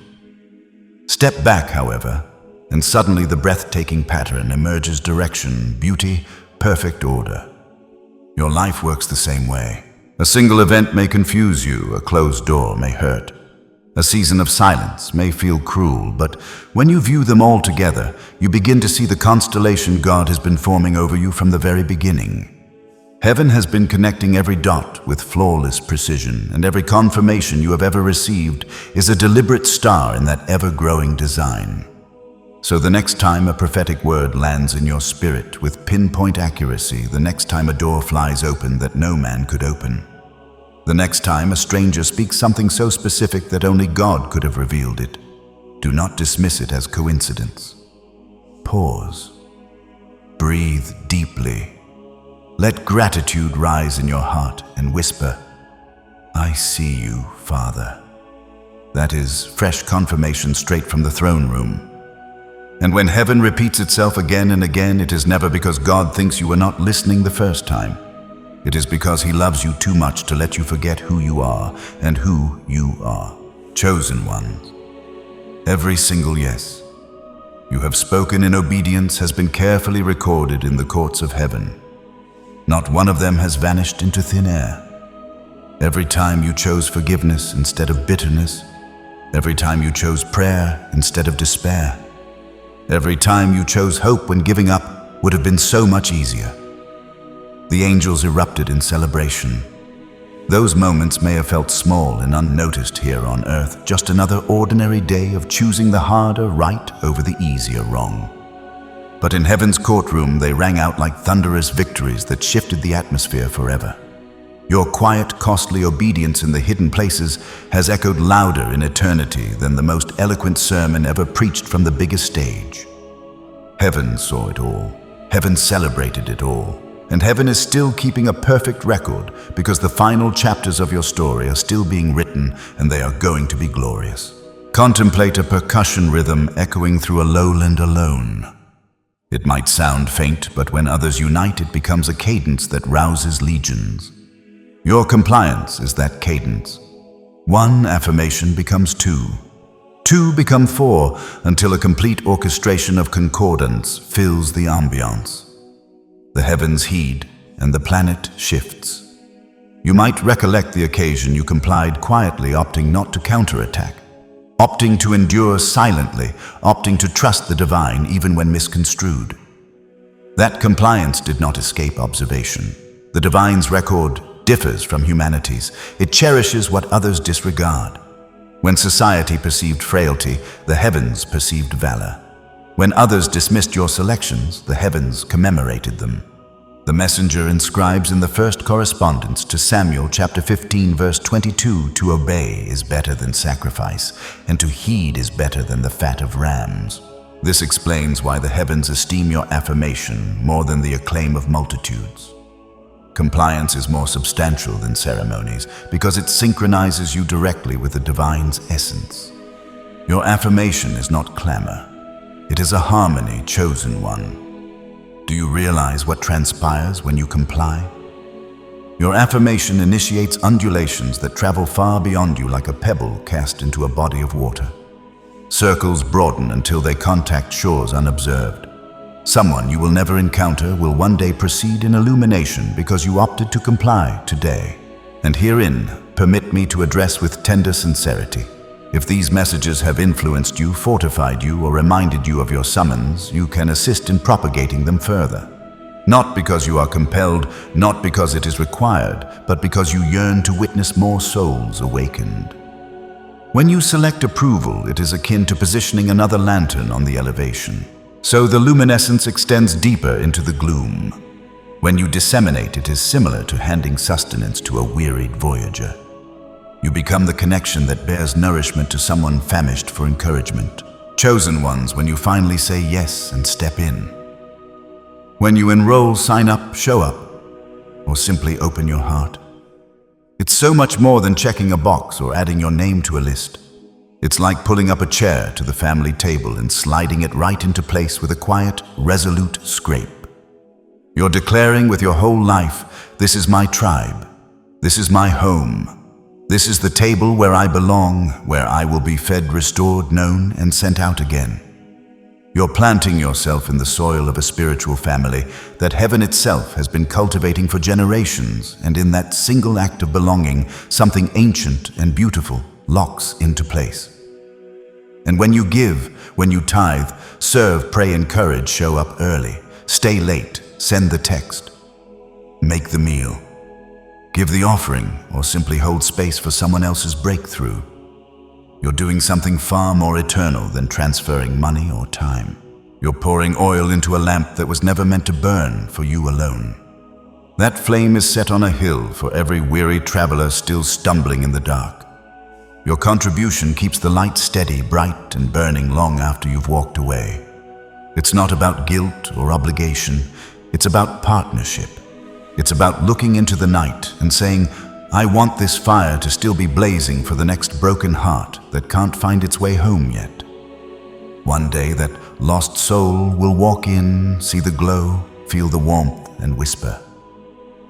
Step back, however, and suddenly the breathtaking pattern emerges: direction, beauty, perfect order. Your life works the same way. A single event may confuse you, a closed door may hurt. A season of silence may feel cruel, but when you view them all together, you begin to see the constellation God has been forming over you from the very beginning. Heaven has been connecting every dot with flawless precision, and every confirmation you have ever received is a deliberate star in that ever-growing design. So the next time a prophetic word lands in your spirit with pinpoint accuracy, the next time a door flies open that no man could open, the next time a stranger speaks something so specific that only God could have revealed it, do not dismiss it as coincidence. Pause. Breathe deeply. Let gratitude rise in your heart and whisper, "I see you, Father." That is fresh confirmation straight from the throne room. And when heaven repeats itself again and again, it is never because God thinks you were not listening the first time. It is because He loves you too much to let you forget who you are and who you are. Chosen ones. Every single yes you have spoken in obedience has been carefully recorded in the courts of heaven. Not one of them has vanished into thin air. Every time you chose forgiveness instead of bitterness, every time you chose prayer instead of despair, every time you chose hope when giving up would have been so much easier. The angels erupted in celebration. Those moments may have felt small and unnoticed here on earth, just another ordinary day of choosing the harder right over the easier wrong. But in heaven's courtroom, they rang out like thunderous victories that shifted the atmosphere forever. Your quiet, costly obedience in the hidden places has echoed louder in eternity than the most eloquent sermon ever preached from the biggest stage. Heaven saw it all. Heaven celebrated it all. And heaven is still keeping a perfect record because the final chapters of your story are still being written, and they are going to be glorious. Contemplate a percussion rhythm echoing through a lowland alone. It might sound faint, but when others unite, it becomes a cadence that rouses legions. Your compliance is that cadence. One affirmation becomes two. Two become four, until a complete orchestration of concordance fills the ambiance. The heavens heed, and the planet shifts. You might recollect the occasion you complied quietly, opting not to counterattack, opting to endure silently, opting to trust the divine even when misconstrued. That compliance did not escape observation. The divine's record differs from humanity's. It cherishes what others disregard. When society perceived frailty, the heavens perceived valor. When others dismissed your selections, the heavens commemorated them. The messenger inscribes in the first correspondence to Samuel chapter 15 verse 22, "To obey is better than sacrifice, and to heed is better than the fat of rams." This explains why the heavens esteem your affirmation more than the acclaim of multitudes. Compliance is more substantial than ceremonies because it synchronizes you directly with the divine's essence. Your affirmation is not clamor. It is a harmony, chosen one. Do you realize what transpires when you comply? Your affirmation initiates undulations that travel far beyond you like a pebble cast into a body of water. Circles broaden until they contact shores unobserved. Someone you will never encounter will one day proceed in illumination because you opted to comply today. And herein, permit me to address with tender sincerity. If these messages have influenced you, fortified you, or reminded you of your summons, you can assist in propagating them further. Not because you are compelled, not because it is required, but because you yearn to witness more souls awakened. When you select approval, it is akin to positioning another lantern on the elevation. So the luminescence extends deeper into the gloom. When you disseminate, it is similar to handing sustenance to a wearied voyager. You become the connection that bears nourishment to someone famished for encouragement. Chosen ones, when you finally say yes and step in. When you enroll, sign up, show up, or simply open your heart. It's so much more than checking a box or adding your name to a list. It's like pulling up a chair to the family table and sliding it right into place with a quiet, resolute scrape. You're declaring with your whole life, this is my tribe, this is my home, this is the table where I belong, where I will be fed, restored, known, and sent out again. You're planting yourself in the soil of a spiritual family that heaven itself has been cultivating for generations, and in that single act of belonging, something ancient and beautiful locks into place. And when you give, when you tithe, serve, pray, encourage, show up early, stay late, send the text, make the meal, give the offering, or simply hold space for someone else's breakthrough, you're doing something far more eternal than transferring money or time. You're pouring oil into a lamp that was never meant to burn for you alone. That flame is set on a hill for every weary traveler still stumbling in the dark. Your contribution keeps the light steady, bright, and burning long after you've walked away. It's not about guilt or obligation. It's about partnership. It's about looking into the night and saying, I want this fire to still be blazing for the next broken heart that can't find its way home yet. One day that lost soul will walk in, see the glow, feel the warmth, and whisper,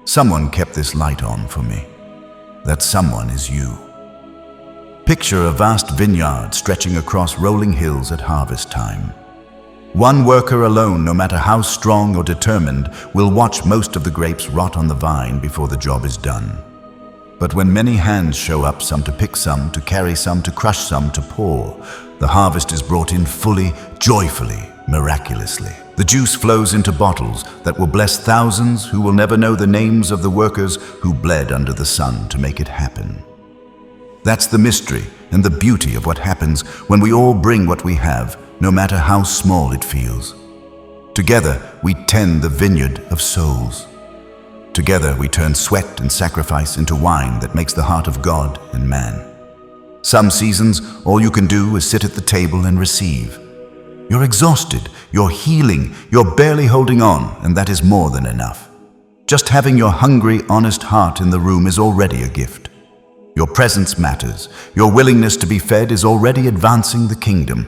someone kept this light on for me. That someone is you. Picture a vast vineyard stretching across rolling hills at harvest time. One worker alone, no matter how strong or determined, will watch most of the grapes rot on the vine before the job is done. But when many hands show up, some to pick some, to carry some, to crush some, to pour, the harvest is brought in fully, joyfully, miraculously. The juice flows into bottles that will bless thousands who will never know the names of the workers who bled under the sun to make it happen. That's the mystery and the beauty of what happens when we all bring what we have, no matter how small it feels. Together, we tend the vineyard of souls. Together, we turn sweat and sacrifice into wine that makes the heart of God and man. Some seasons, all you can do is sit at the table and receive. You're exhausted, you're healing, you're barely holding on, and that is more than enough. Just having your hungry, honest heart in the room is already a gift. Your presence matters. Your willingness to be fed is already advancing the kingdom.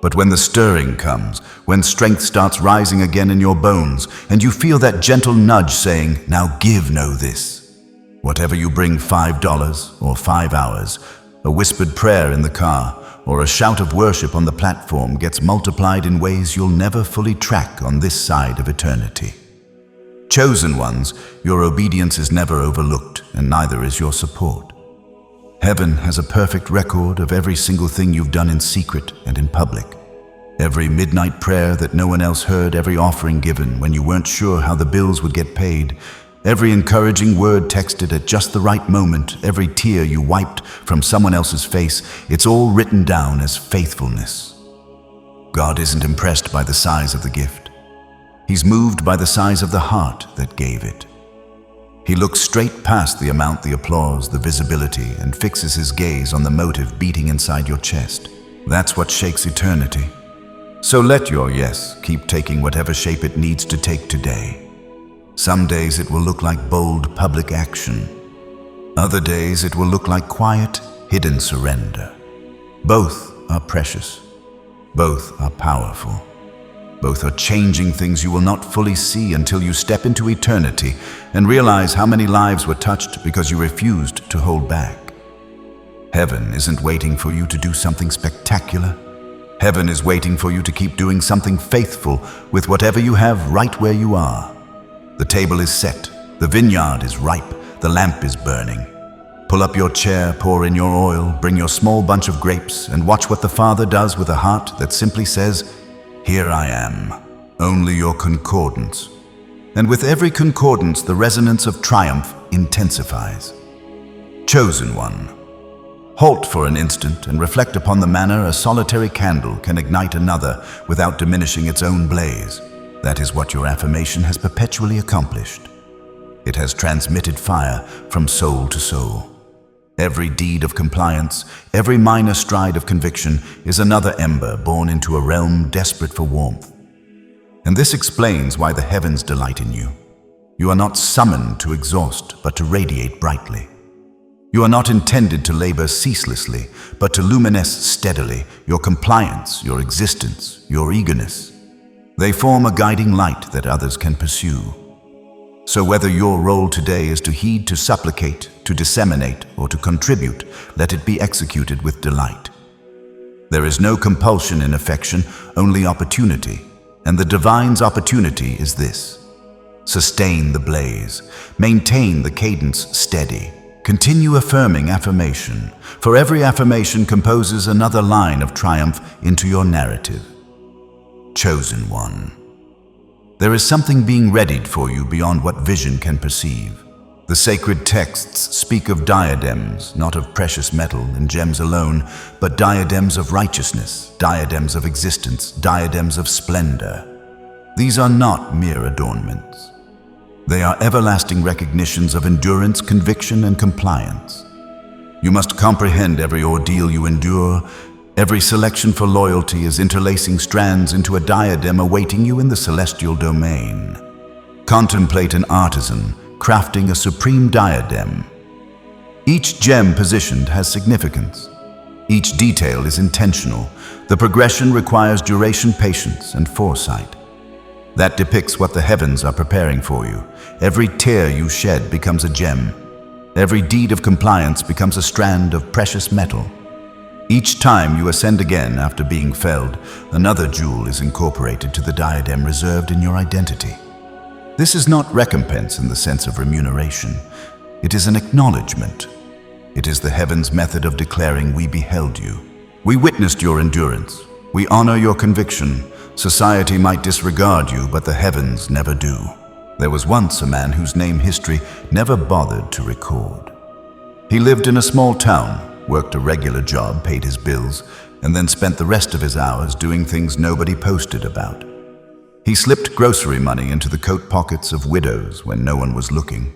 But when the stirring comes, when strength starts rising again in your bones, and you feel that gentle nudge saying, now give, know this. Whatever you bring, $5 or 5 hours, a whispered prayer in the car, or a shout of worship on the platform gets multiplied in ways you'll never fully track on this side of eternity. Chosen ones, your obedience is never overlooked, and neither is your support. Heaven has a perfect record of every single thing you've done in secret and in public. Every midnight prayer that no one else heard, every offering given when you weren't sure how the bills would get paid, every encouraging word texted at just the right moment, every tear you wiped from someone else's face, it's all written down as faithfulness. God isn't impressed by the size of the gift. He's moved by the size of the heart that gave it. He looks straight past the amount, the applause, the visibility, and fixes his gaze on the motive beating inside your chest. That's what shakes eternity. So let your yes keep taking whatever shape it needs to take today. Some days it will look like bold public action. Other days it will look like quiet, hidden surrender. Both are precious. Both are powerful. Both are changing things you will not fully see until you step into eternity and realize how many lives were touched because you refused to hold back. Heaven isn't waiting for you to do something spectacular. Heaven is waiting for you to keep doing something faithful with whatever you have right where you are. The table is set, the vineyard is ripe, the lamp is burning. Pull up your chair, pour in your oil, bring your small bunch of grapes, and watch what the Father does with a heart that simply says, here I am, only your concordance. And with every concordance, the resonance of triumph intensifies. Chosen one. Halt for an instant and reflect upon the manner a solitary candle can ignite another without diminishing its own blaze. That is what your affirmation has perpetually accomplished. It has transmitted fire from soul to soul. Every deed of compliance, every minor stride of conviction is another ember born into a realm desperate for warmth. And this explains why the heavens delight in you. You are not summoned to exhaust, but to radiate brightly. You are not intended to labor ceaselessly, but to luminesce steadily, your compliance, your existence, your eagerness. They form a guiding light that others can pursue. So whether your role today is to heed, to supplicate, to disseminate, or to contribute, let it be executed with delight. There is no compulsion in affection, only opportunity, and the divine's opportunity is this. Sustain the blaze, maintain the cadence steady, continue affirming affirmation, for every affirmation composes another line of triumph into your narrative. Chosen one. There is something being readied for you beyond what vision can perceive. The sacred texts speak of diadems, not of precious metal and gems alone, but diadems of righteousness, diadems of existence, diadems of splendor. These are not mere adornments. They are everlasting recognitions of endurance, conviction, and compliance. You must comprehend every ordeal you endure. Every selection for loyalty is interlacing strands into a diadem awaiting you in the celestial domain. Contemplate an artisan crafting a supreme diadem. Each gem positioned has significance. Each detail is intentional. The progression requires duration, patience, and foresight. That depicts what the heavens are preparing for you. Every tear you shed becomes a gem. Every deed of compliance becomes a strand of precious metal. Each time you ascend again after being felled, another jewel is incorporated to the diadem reserved in your identity. This is not recompense in the sense of remuneration. It is an acknowledgement. It is the heavens' method of declaring, we beheld you. We witnessed your endurance. We honor your conviction. Society might disregard you, but the heavens never do. There was once a man whose name history never bothered to record. He lived in a small town, worked a regular job, paid his bills, and then spent the rest of his hours doing things nobody posted about. He slipped grocery money into the coat pockets of widows when no one was looking.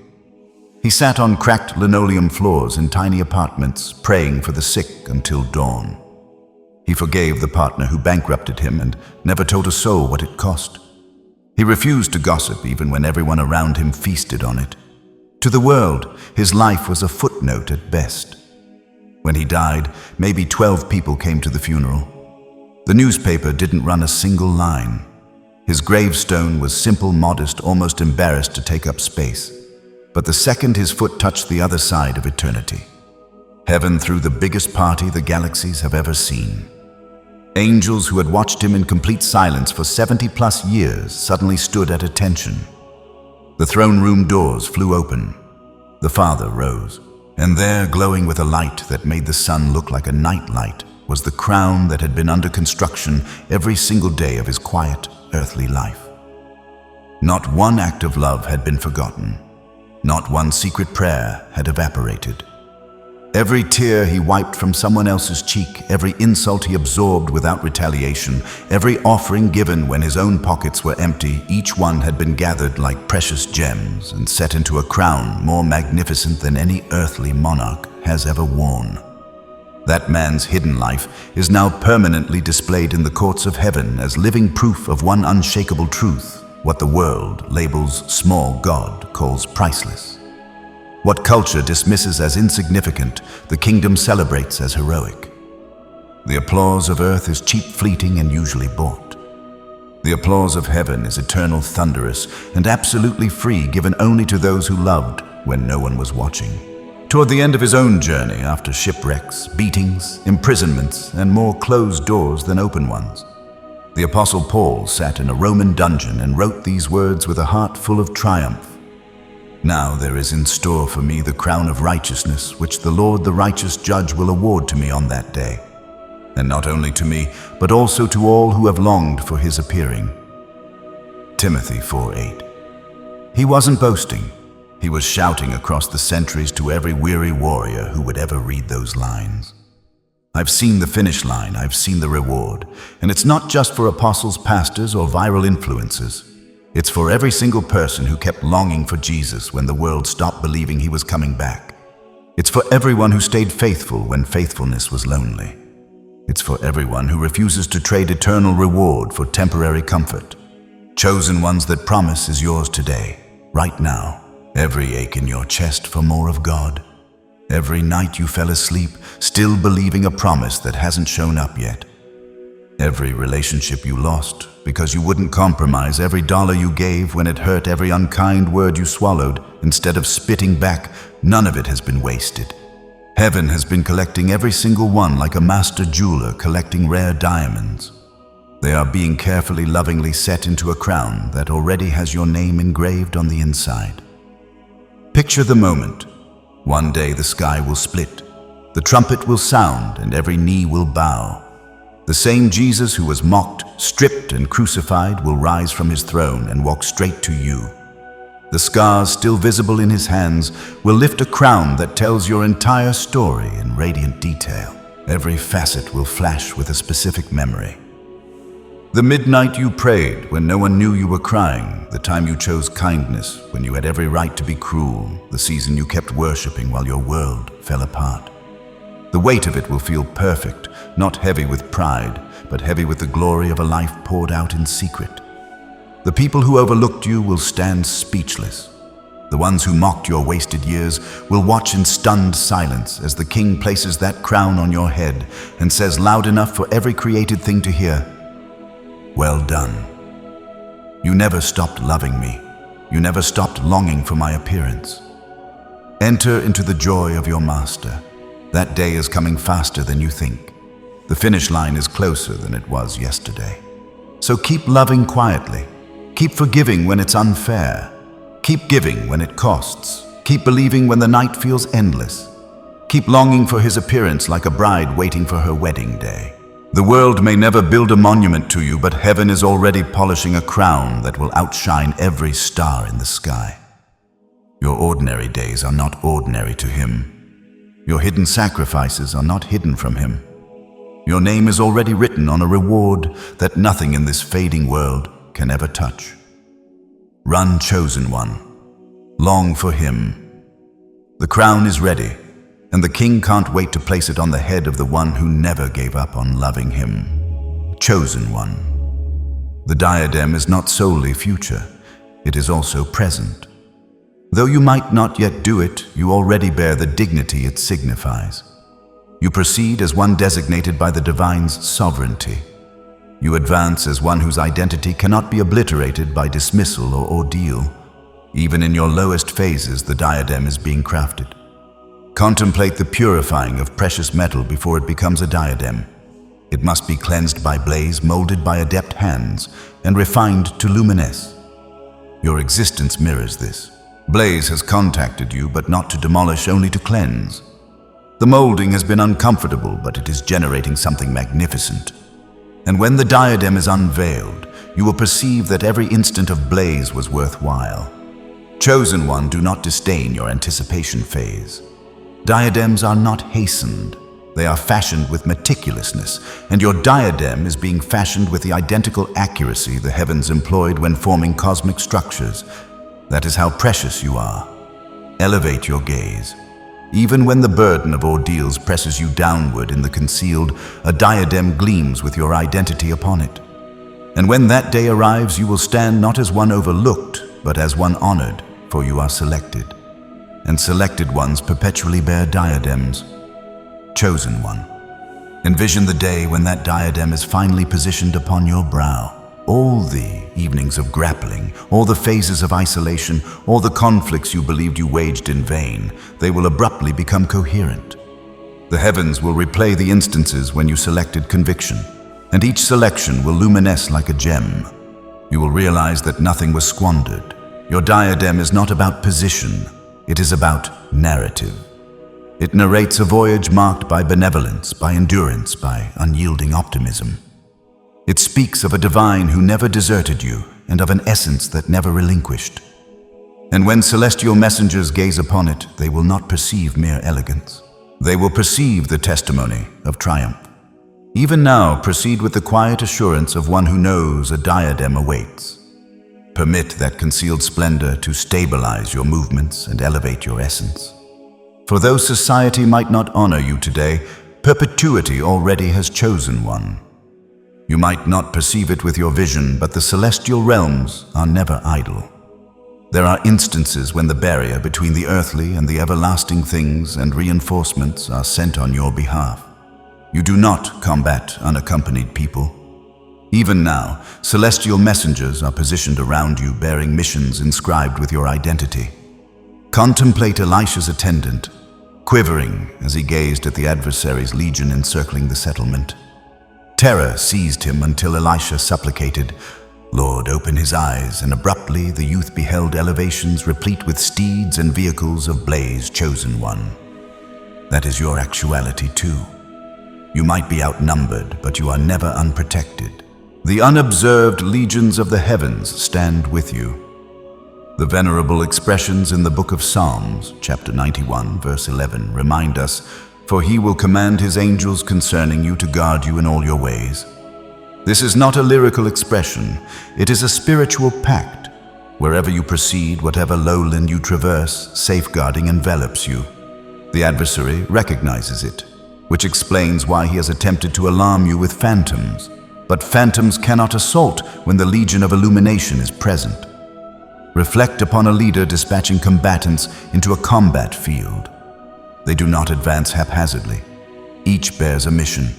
He sat on cracked linoleum floors in tiny apartments, praying for the sick until dawn. He forgave the partner who bankrupted him and never told a soul what it cost. He refused to gossip even when everyone around him feasted on it. To the world, his life was a footnote at best. When he died, maybe 12 people came to the funeral. The newspaper didn't run a single line. His gravestone was simple, modest, almost embarrassed to take up space. But the second his foot touched the other side of eternity, heaven threw the biggest party the galaxies have ever seen. Angels who had watched him in complete silence for 70+ years suddenly stood at attention. The throne room doors flew open. The Father rose, and there, glowing with a light that made the sun look like a night light, was the crown that had been under construction every single day of his quiet, earthly life. Not one act of love had been forgotten. Not one secret prayer had evaporated. Every tear he wiped from someone else's cheek, every insult he absorbed without retaliation, every offering given when his own pockets were empty, each one had been gathered like precious gems and set into a crown more magnificent than any earthly monarch has ever worn. That man's hidden life is now permanently displayed in the courts of heaven as living proof of one unshakable truth: what the world labels small, God calls priceless. What culture dismisses as insignificant, the kingdom celebrates as heroic. The applause of earth is cheap, fleeting, and usually bought. The applause of heaven is eternal, thunderous, and absolutely free, given only to those who loved when no one was watching. Toward the end of his own journey, after shipwrecks, beatings, imprisonments, and more closed doors than open ones, the Apostle Paul sat in a Roman dungeon and wrote these words with a heart full of triumph. Now there is in store for me the crown of righteousness, which the Lord, the righteous judge, will award to me on that day. And not only to me, but also to all who have longed for his appearing. Timothy 4:8. He wasn't boasting. He was shouting across the centuries to every weary warrior who would ever read those lines. I've seen the finish line, I've seen the reward. And it's not just for apostles, pastors, or viral influencers. It's for every single person who kept longing for Jesus when the world stopped believing he was coming back. It's for everyone who stayed faithful when faithfulness was lonely. It's for everyone who refuses to trade eternal reward for temporary comfort. Chosen ones, that promise is yours today, right now. Every ache in your chest for more of God. Every night you fell asleep, still believing a promise that hasn't shown up yet. Every relationship you lost because you wouldn't compromise, every dollar you gave when it hurt, every unkind word you swallowed instead of spitting back, none of it has been wasted. Heaven has been collecting every single one like a master jeweler collecting rare diamonds. They are being carefully, lovingly set into a crown that already has your name engraved on the inside. Picture the moment. One day the sky will split, the trumpet will sound, and every knee will bow. The same Jesus who was mocked, stripped, and crucified will rise from his throne and walk straight to you. The scars still visible in his hands will lift a crown that tells your entire story in radiant detail. Every facet will flash with a specific memory. The midnight you prayed when no one knew you were crying, the time you chose kindness when you had every right to be cruel, the season you kept worshiping while your world fell apart. The weight of it will feel perfect, not heavy with pride, but heavy with the glory of a life poured out in secret. The people who overlooked you will stand speechless. The ones who mocked your wasted years will watch in stunned silence as the King places that crown on your head and says loud enough for every created thing to hear, "Well done. You never stopped loving me. You never stopped longing for my appearance." Enter into the joy of your master. That day is coming faster than you think. The finish line is closer than it was yesterday. So keep loving quietly. Keep forgiving when it's unfair. Keep giving when it costs. Keep believing when the night feels endless. Keep longing for his appearance like a bride waiting for her wedding day. The world may never build a monument to you, but heaven is already polishing a crown that will outshine every star in the sky. Your ordinary days are not ordinary to him. Your hidden sacrifices are not hidden from him. Your name is already written on a reward that nothing in this fading world can ever touch. Run, chosen one. Long for him. The crown is ready, and the King can't wait to place it on the head of the one who never gave up on loving him. Chosen one. The diadem is not solely future, it is also present. Though you might not yet do it, you already bear the dignity it signifies. You proceed as one designated by the divine's sovereignty. You advance as one whose identity cannot be obliterated by dismissal or ordeal. Even in your lowest phases, the diadem is being crafted. Contemplate the purifying of precious metal before it becomes a diadem. It must be cleansed by blaze, molded by adept hands, and refined to luminesce. Your existence mirrors this. Blaze has contacted you, but not to demolish, only to cleanse. The molding has been uncomfortable, but it is generating something magnificent. And when the diadem is unveiled, you will perceive that every instant of blaze was worthwhile. Chosen one, do not disdain your anticipation phase. Diadems are not hastened. They are fashioned with meticulousness, and your diadem is being fashioned with the identical accuracy the heavens employed when forming cosmic structures. That is how precious you are. Elevate your gaze. Even when the burden of ordeals presses you downward in the concealed, a diadem gleams with your identity upon it. And when that day arrives, you will stand not as one overlooked, but as one honored, for you are selected. And selected ones perpetually bear diadems. Chosen one. Envision the day when that diadem is finally positioned upon your brow. All the evenings of grappling, all the phases of isolation, all the conflicts you believed you waged in vain, they will abruptly become coherent. The heavens will replay the instances when you selected conviction, and each selection will luminesce like a gem. You will realize that nothing was squandered. Your diadem is not about position, it is about narrative. It narrates a voyage marked by benevolence, by endurance, by unyielding optimism. It speaks of a divine who never deserted you and of an essence that never relinquished. And when celestial messengers gaze upon it, they will not perceive mere elegance. They will perceive the testimony of triumph. Even now, proceed with the quiet assurance of one who knows a diadem awaits. Permit that concealed splendor to stabilize your movements and elevate your essence. For though society might not honor you today, perpetuity already has chosen one. You might not perceive it with your vision, but the celestial realms are never idle. There are instances when the barrier between the earthly and the everlasting things and reinforcements are sent on your behalf. You do not combat unaccompanied people. Even now, celestial messengers are positioned around you bearing missions inscribed with your identity. Contemplate Elisha's attendant, quivering as he gazed at the adversary's legion encircling the settlement. Terror seized him until Elisha supplicated, "Lord, open his eyes," and abruptly the youth beheld elevations replete with steeds and vehicles of Blaze, chosen one. That is your actuality too. You might be outnumbered, but you are never unprotected. The unobserved legions of the heavens stand with you. The venerable expressions in the book of Psalms, chapter 91, verse 11, remind us, "For he will command his angels concerning you to guard you in all your ways." This is not a lyrical expression, it is a spiritual pact. Wherever you proceed, whatever lowland you traverse, safeguarding envelops you. The adversary recognizes it, which explains why he has attempted to alarm you with phantoms. But phantoms cannot assault when the legion of illumination is present. Reflect upon a leader dispatching combatants into a combat field. They do not advance haphazardly. Each bears a mission.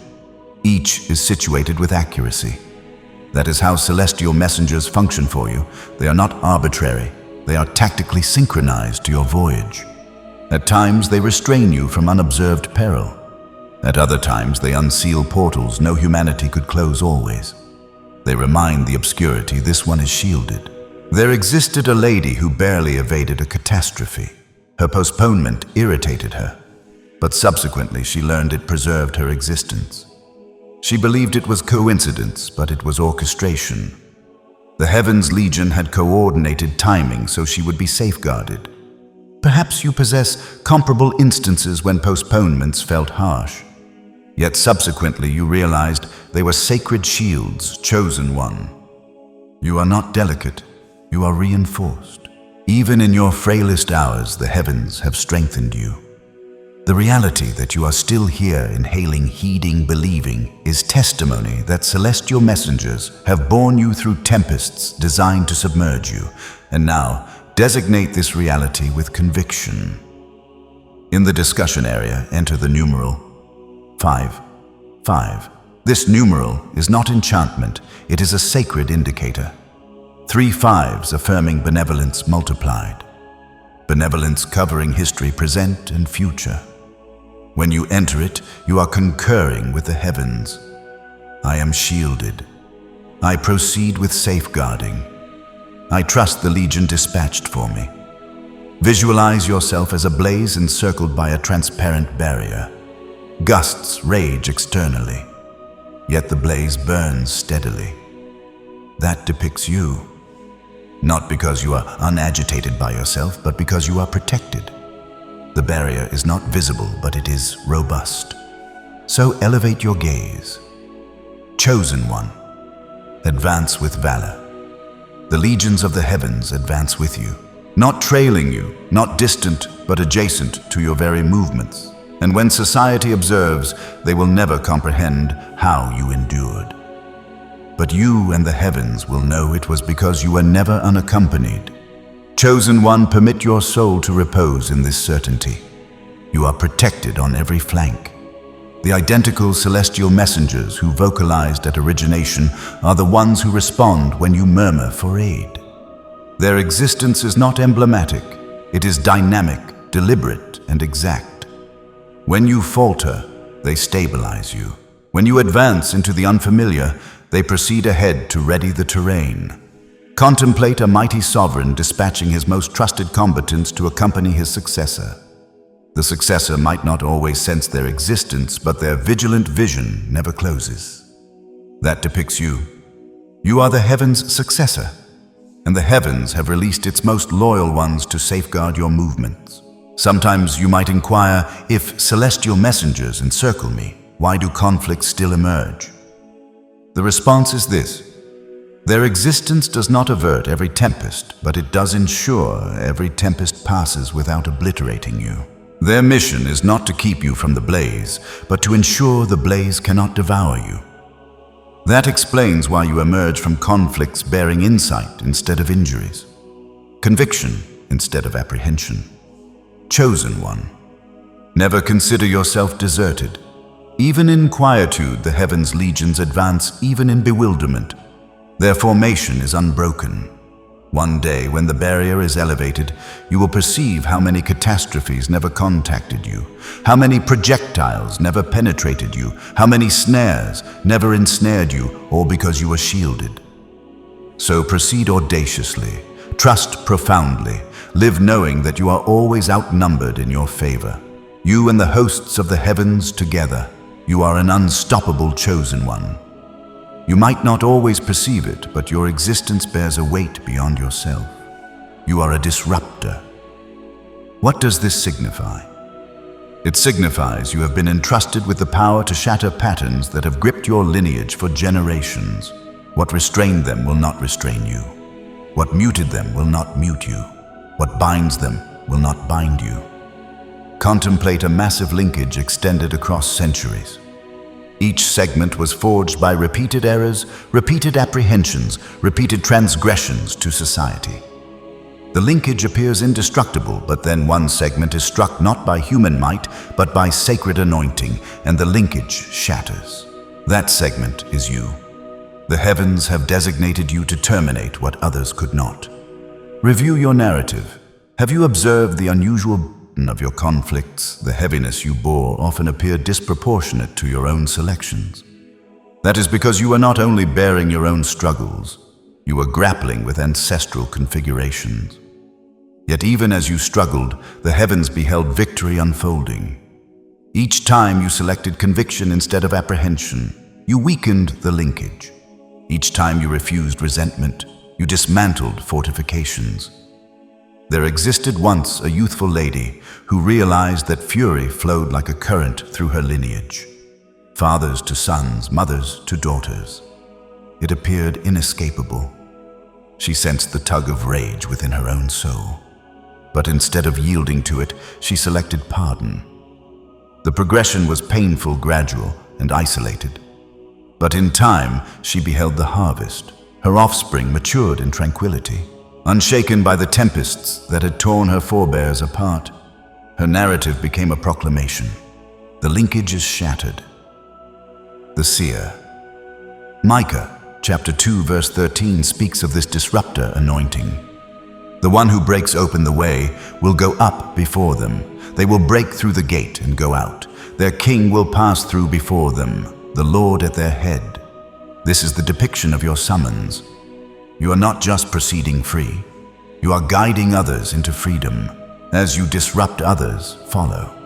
Each is situated with accuracy. That is how celestial messengers function for you. They are not arbitrary. They are tactically synchronized to your voyage. At times, they restrain you from unobserved peril. At other times, they unseal portals no humanity could close always. They remind the obscurity this one is shielded. There existed a lady who barely evaded a catastrophe. Her postponement irritated her, but subsequently she learned it preserved her existence. She believed it was coincidence, but it was orchestration. The Heavens Legion had coordinated timing so she would be safeguarded. Perhaps you possess comparable instances when postponements felt harsh. Yet subsequently you realized they were sacred shields, chosen one. You are not delicate, you are reinforced. Even in your frailest hours, the heavens have strengthened you. The reality that you are still here, inhaling, heeding, believing, is testimony that celestial messengers have borne you through tempests designed to submerge you, and now designate this reality with conviction. In the discussion area, enter the numeral 5. This numeral is not enchantment, it is a sacred indicator. 3 5s affirming benevolence multiplied. Benevolence covering history present and future. When you enter it, you are concurring with the heavens. I am shielded. I proceed with safeguarding. I trust the legion dispatched for me. Visualize yourself as a blaze encircled by a transparent barrier. Gusts rage externally, yet the blaze burns steadily. That depicts you, not because you are unagitated by yourself, but because you are protected. The barrier is not visible, but it is robust. So elevate your gaze. Chosen one, advance with valor. The legions of the heavens advance with you, not trailing you, not distant, but adjacent to your very movements. And when society observes, they will never comprehend how you endured. But you and the heavens will know it was because you were never unaccompanied. Chosen one, permit your soul to repose in this certainty. You are protected on every flank. The identical celestial messengers who vocalized at origination are the ones who respond when you murmur for aid. Their existence is not emblematic. It is dynamic, deliberate, and exact. When you falter, they stabilize you. When you advance into the unfamiliar, they proceed ahead to ready the terrain. Contemplate a mighty sovereign dispatching his most trusted combatants to accompany his successor. The successor might not always sense their existence, but their vigilant vision never closes. That depicts you. You are the heavens' successor, and the heavens have released its most loyal ones to safeguard your movements. Sometimes you might inquire, if celestial messengers encircle me, why do conflicts still emerge? The response is this: their existence does not avert every tempest, but it does ensure every tempest passes without obliterating you. Their mission is not to keep you from the blaze, but to ensure the blaze cannot devour you. That explains why you emerge from conflicts bearing insight instead of injuries. conviction instead of apprehension. Chosen one. Never consider yourself deserted. Even in quietude, the heavens' legions advance, even in bewilderment. Their formation is unbroken. One day, when the barrier is elevated, you will perceive how many catastrophes never contacted you, how many projectiles never penetrated you, how many snares never ensnared you, all because you were shielded. So proceed audaciously, trust profoundly, live knowing that you are always outnumbered in your favor. You and the hosts of the heavens together, you are an unstoppable chosen one. You might not always perceive it, but your existence bears a weight beyond yourself. You are a disruptor. What does this signify? It signifies you have been entrusted with the power to shatter patterns that have gripped your lineage for generations. What restrained them will not restrain you. What muted them will not mute you. What binds them will not bind you. Contemplate a massive linkage extended across centuries. Each segment was forged by repeated errors, repeated apprehensions, repeated transgressions to society. The linkage appears indestructible, but then one segment is struck not by human might, but by sacred anointing, and the linkage shatters. That segment is you. The heavens have designated you to terminate what others could not. Review your narrative. Have you observed the unusual of your conflicts? The heaviness you bore often appeared disproportionate to your own selections. That is because you were not only bearing your own struggles, you were grappling with ancestral configurations. Yet even as you struggled, the heavens beheld victory unfolding. Each time you selected conviction instead of apprehension, you weakened the linkage. Each time you refused resentment, you dismantled fortifications. There existed once a youthful lady who realized that fury flowed like a current through her lineage. Fathers to sons, mothers to daughters. It appeared inescapable. She sensed the tug of rage within her own soul. But instead of yielding to it, she selected pardon. The progression was painful, gradual, and isolated. But in time, she beheld the harvest. Her offspring matured in tranquility. Unshaken by the tempests that had torn her forebears apart, her narrative became a proclamation. The linkage is shattered. The seer. Micah, chapter 2, verse 13 speaks of this disruptor anointing. The one who breaks open the way will go up before them. They will break through the gate and go out. Their king will pass through before them, the Lord at their head. This is the depiction of your summons. You are not just proceeding free. You are guiding others into freedom. As you disrupt others, follow.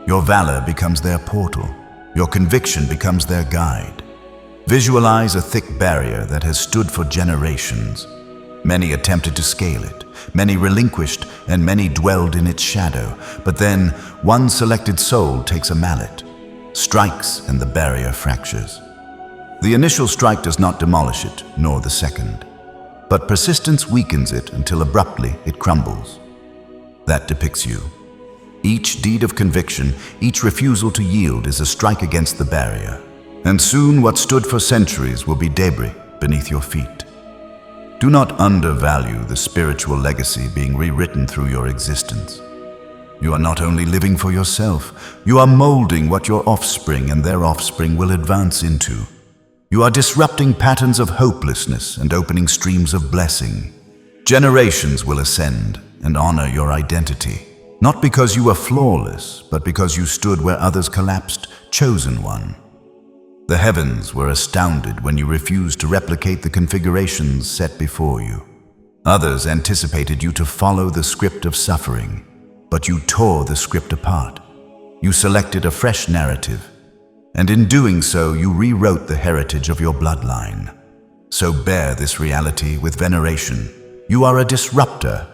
Your valor becomes their portal. Your conviction becomes their guide. Visualize a thick barrier that has stood for generations. Many attempted to scale it. Many relinquished, and many dwelled in its shadow. But then, one selected soul takes a mallet, strikes, and the barrier fractures. The initial strike does not demolish it, nor the second. But persistence weakens it until abruptly it crumbles. That depicts you. Each deed of conviction, each refusal to yield is a strike against the barrier. And soon what stood for centuries will be debris beneath your feet. Do not undervalue the spiritual legacy being rewritten through your existence. You are not only living for yourself, you are molding what your offspring and their offspring will advance into. You are disrupting patterns of hopelessness and opening streams of blessing. Generations will ascend and honor your identity, not because you were flawless, but because you stood where others collapsed, chosen one. The heavens were astounded when you refused to replicate the configurations set before you. Others anticipated you to follow the script of suffering, but you tore the script apart. You selected a fresh narrative, and in doing so, you rewrote the heritage of your bloodline. So bear this reality with veneration. You are a disruptor.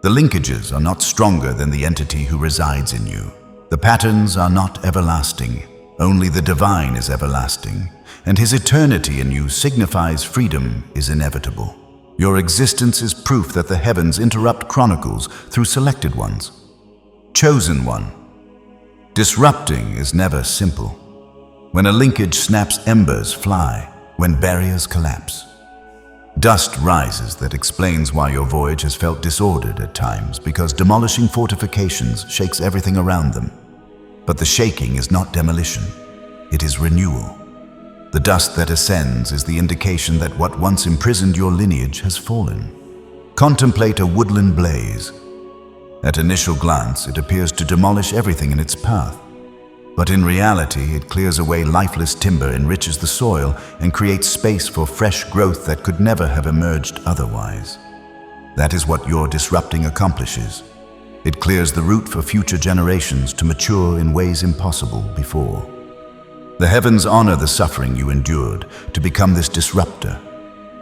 The linkages are not stronger than the entity who resides in you. The patterns are not everlasting. Only the divine is everlasting, and his eternity in you signifies freedom is inevitable. Your existence is proof that the heavens interrupt chronicles through selected ones. Chosen one. Disrupting is never simple. When a linkage snaps, embers fly. When barriers collapse. Dust rises that explains why your voyage has felt disordered at times, because demolishing fortifications shakes everything around them. But the shaking is not demolition, it is renewal. The dust that ascends is the indication that what once imprisoned your lineage has fallen. Contemplate a woodland blaze. At initial glance, it appears to demolish everything in its path. But in reality, it clears away lifeless timber, enriches the soil, and creates space for fresh growth that could never have emerged otherwise. That is what your disrupting accomplishes. It clears the route for future generations to mature in ways impossible before. The heavens honor the suffering you endured to become this disruptor.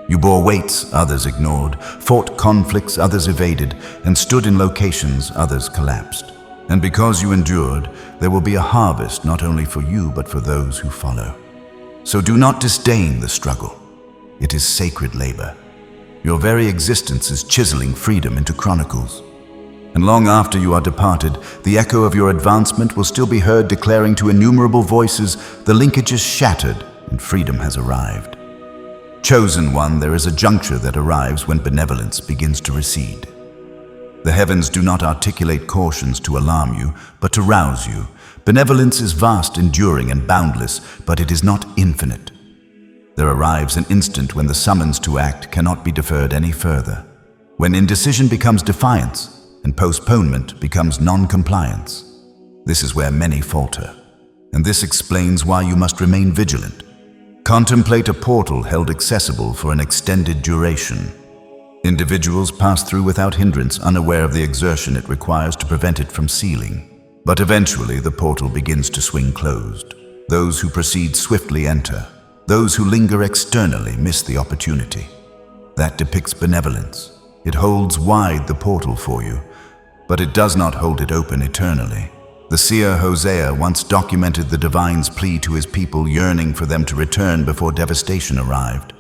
You bore weights others ignored, fought conflicts others evaded, and stood in locations others collapsed. And because you endured, there will be a harvest not only for you but for those who follow. So do not disdain the struggle. It is sacred labor. Your very existence is chiseling freedom into chronicles. And long after you are departed, the echo of your advancement will still be heard declaring to innumerable voices, the linkage is shattered and freedom has arrived. Chosen one, there is a juncture that arrives when benevolence begins to recede. The heavens do not articulate cautions to alarm you, but to rouse you. Benevolence is vast, enduring, and boundless, but it is not infinite. There arrives an instant when the summons to act cannot be deferred any further, when indecision becomes defiance and postponement becomes non-compliance. This is where many falter, and this explains why you must remain vigilant. Contemplate a portal held accessible for an extended duration. Individuals pass through without hindrance, unaware of the exertion it requires to prevent it from sealing. But eventually the portal begins to swing closed. Those who proceed swiftly enter. Those who linger externally miss the opportunity. That depicts benevolence. It holds wide the portal for you, but it does not hold it open eternally. The seer Hosea once documented the divine's plea to his people, yearning for them to return before devastation arrived.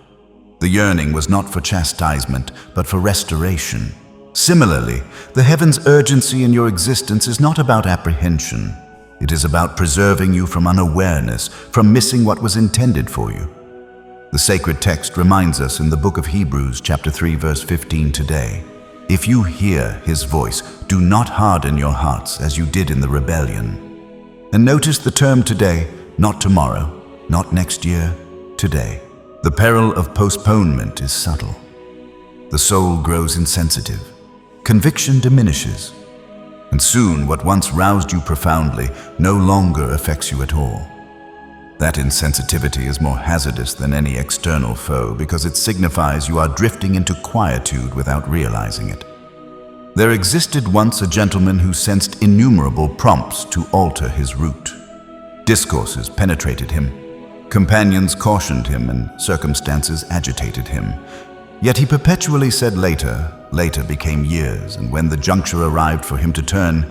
The yearning was not for chastisement, but for restoration. Similarly, the heaven's urgency in your existence is not about apprehension. It is about preserving you from unawareness, from missing what was intended for you. The sacred text reminds us in the book of Hebrews, chapter 3, verse 15 today, "If you hear his voice, do not harden your hearts as you did in the rebellion." And notice the term today, not tomorrow, not next year, today. The peril of postponement is subtle. The soul grows insensitive. Conviction diminishes. And soon what once roused you profoundly no longer affects you at all. That insensitivity is more hazardous than any external foe because it signifies you are drifting into quietude without realizing it. There existed once a gentleman who sensed innumerable prompts to alter his route. Discourses penetrated him. Companions cautioned him and circumstances agitated him. Yet he perpetually said later. Later became years, and when the juncture arrived for him to turn,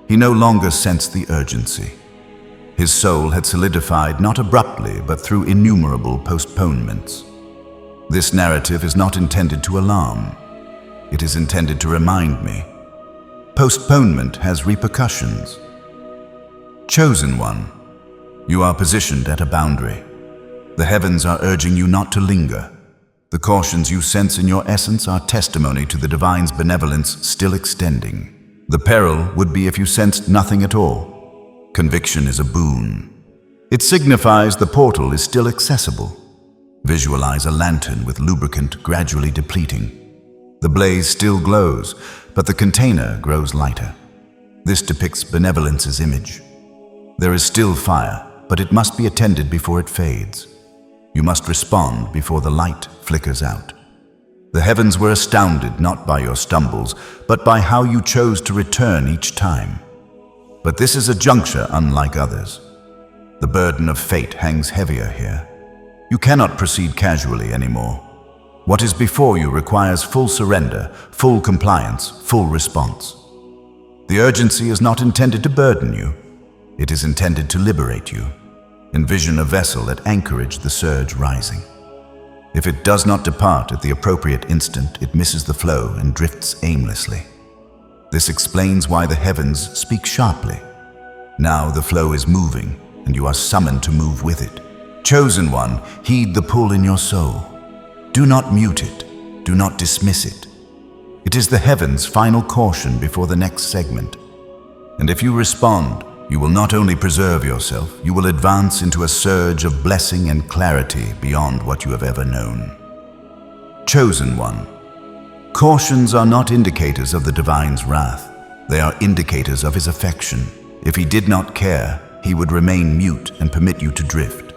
he no longer sensed the urgency. His soul had solidified not abruptly, but through innumerable postponements. This narrative is not intended to alarm. It is intended to remind me. Postponement has repercussions. Chosen one, you are positioned at a boundary. The heavens are urging you not to linger. The cautions you sense in your essence are testimony to the divine's benevolence still extending. The peril would be if you sensed nothing at all. Conviction is a boon. It signifies the portal is still accessible. Visualize a lantern with lubricant gradually depleting. The blaze still glows, but the container grows lighter. This depicts benevolence's image. There is still fire, but it must be attended before it fades. You must respond before the light flickers out. The heavens were astounded not by your stumbles, but by how you chose to return each time. But this is a juncture unlike others. The burden of fate hangs heavier here. You cannot proceed casually anymore. What is before you requires full surrender, full compliance, full response. The urgency is not intended to burden you. It is intended to liberate you. Envision a vessel at anchorage, the surge rising. If it does not depart at the appropriate instant, it misses the flow and drifts aimlessly. This explains why the heavens speak sharply. Now the flow is moving, and you are summoned to move with it. Chosen one, heed the pull in your soul. Do not mute it. do not dismiss it. It is the heavens' final caution before the next segment. And if you respond, you will not only preserve yourself, you will advance into a surge of blessing and clarity beyond what you have ever known. Chosen one. Cautions are not indicators of the divine's wrath. They are indicators of his affection. If he did not care, he would remain mute and permit you to drift.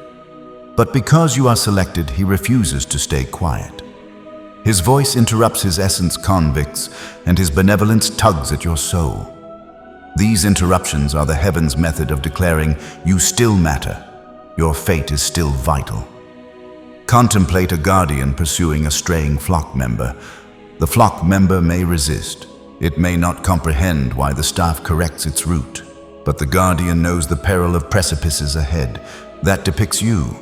But because you are selected, he refuses to stay quiet. His voice interrupts his essence convicts, and his benevolence tugs at your soul. These interruptions are the heavens' method of declaring, you still matter. Your fate is still vital. Contemplate a guardian pursuing a straying flock member. The flock member may resist. It may not comprehend why the staff corrects its route, but the guardian knows the peril of precipices ahead. That depicts you.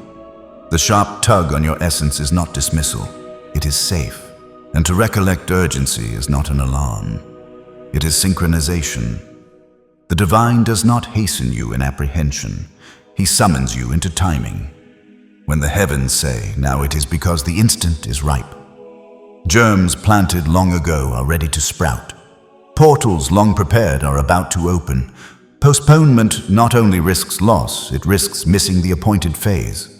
The sharp tug on your essence is not dismissal. It is safe. And to recollect urgency is not an alarm. It is synchronization. The divine does not hasten you in apprehension. He summons you into timing. When the heavens say, now it is because the instant is ripe. Germs planted long ago are ready to sprout. Portals long prepared are about to open. Postponement not only risks loss, it risks missing the appointed phase.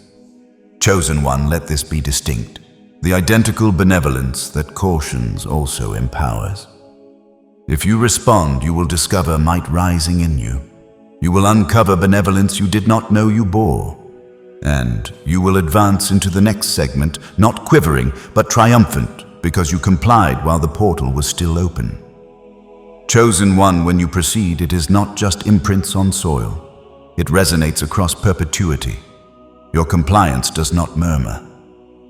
Chosen one, let this be distinct. The identical benevolence that cautions also empowers. If you respond, you will discover might rising in you. You will uncover benevolence you did not know you bore. And you will advance into the next segment, not quivering, but triumphant, because you complied while the portal was still open. Chosen one, when you proceed, it is not just imprints on soil. It resonates across perpetuity. Your compliance does not murmur.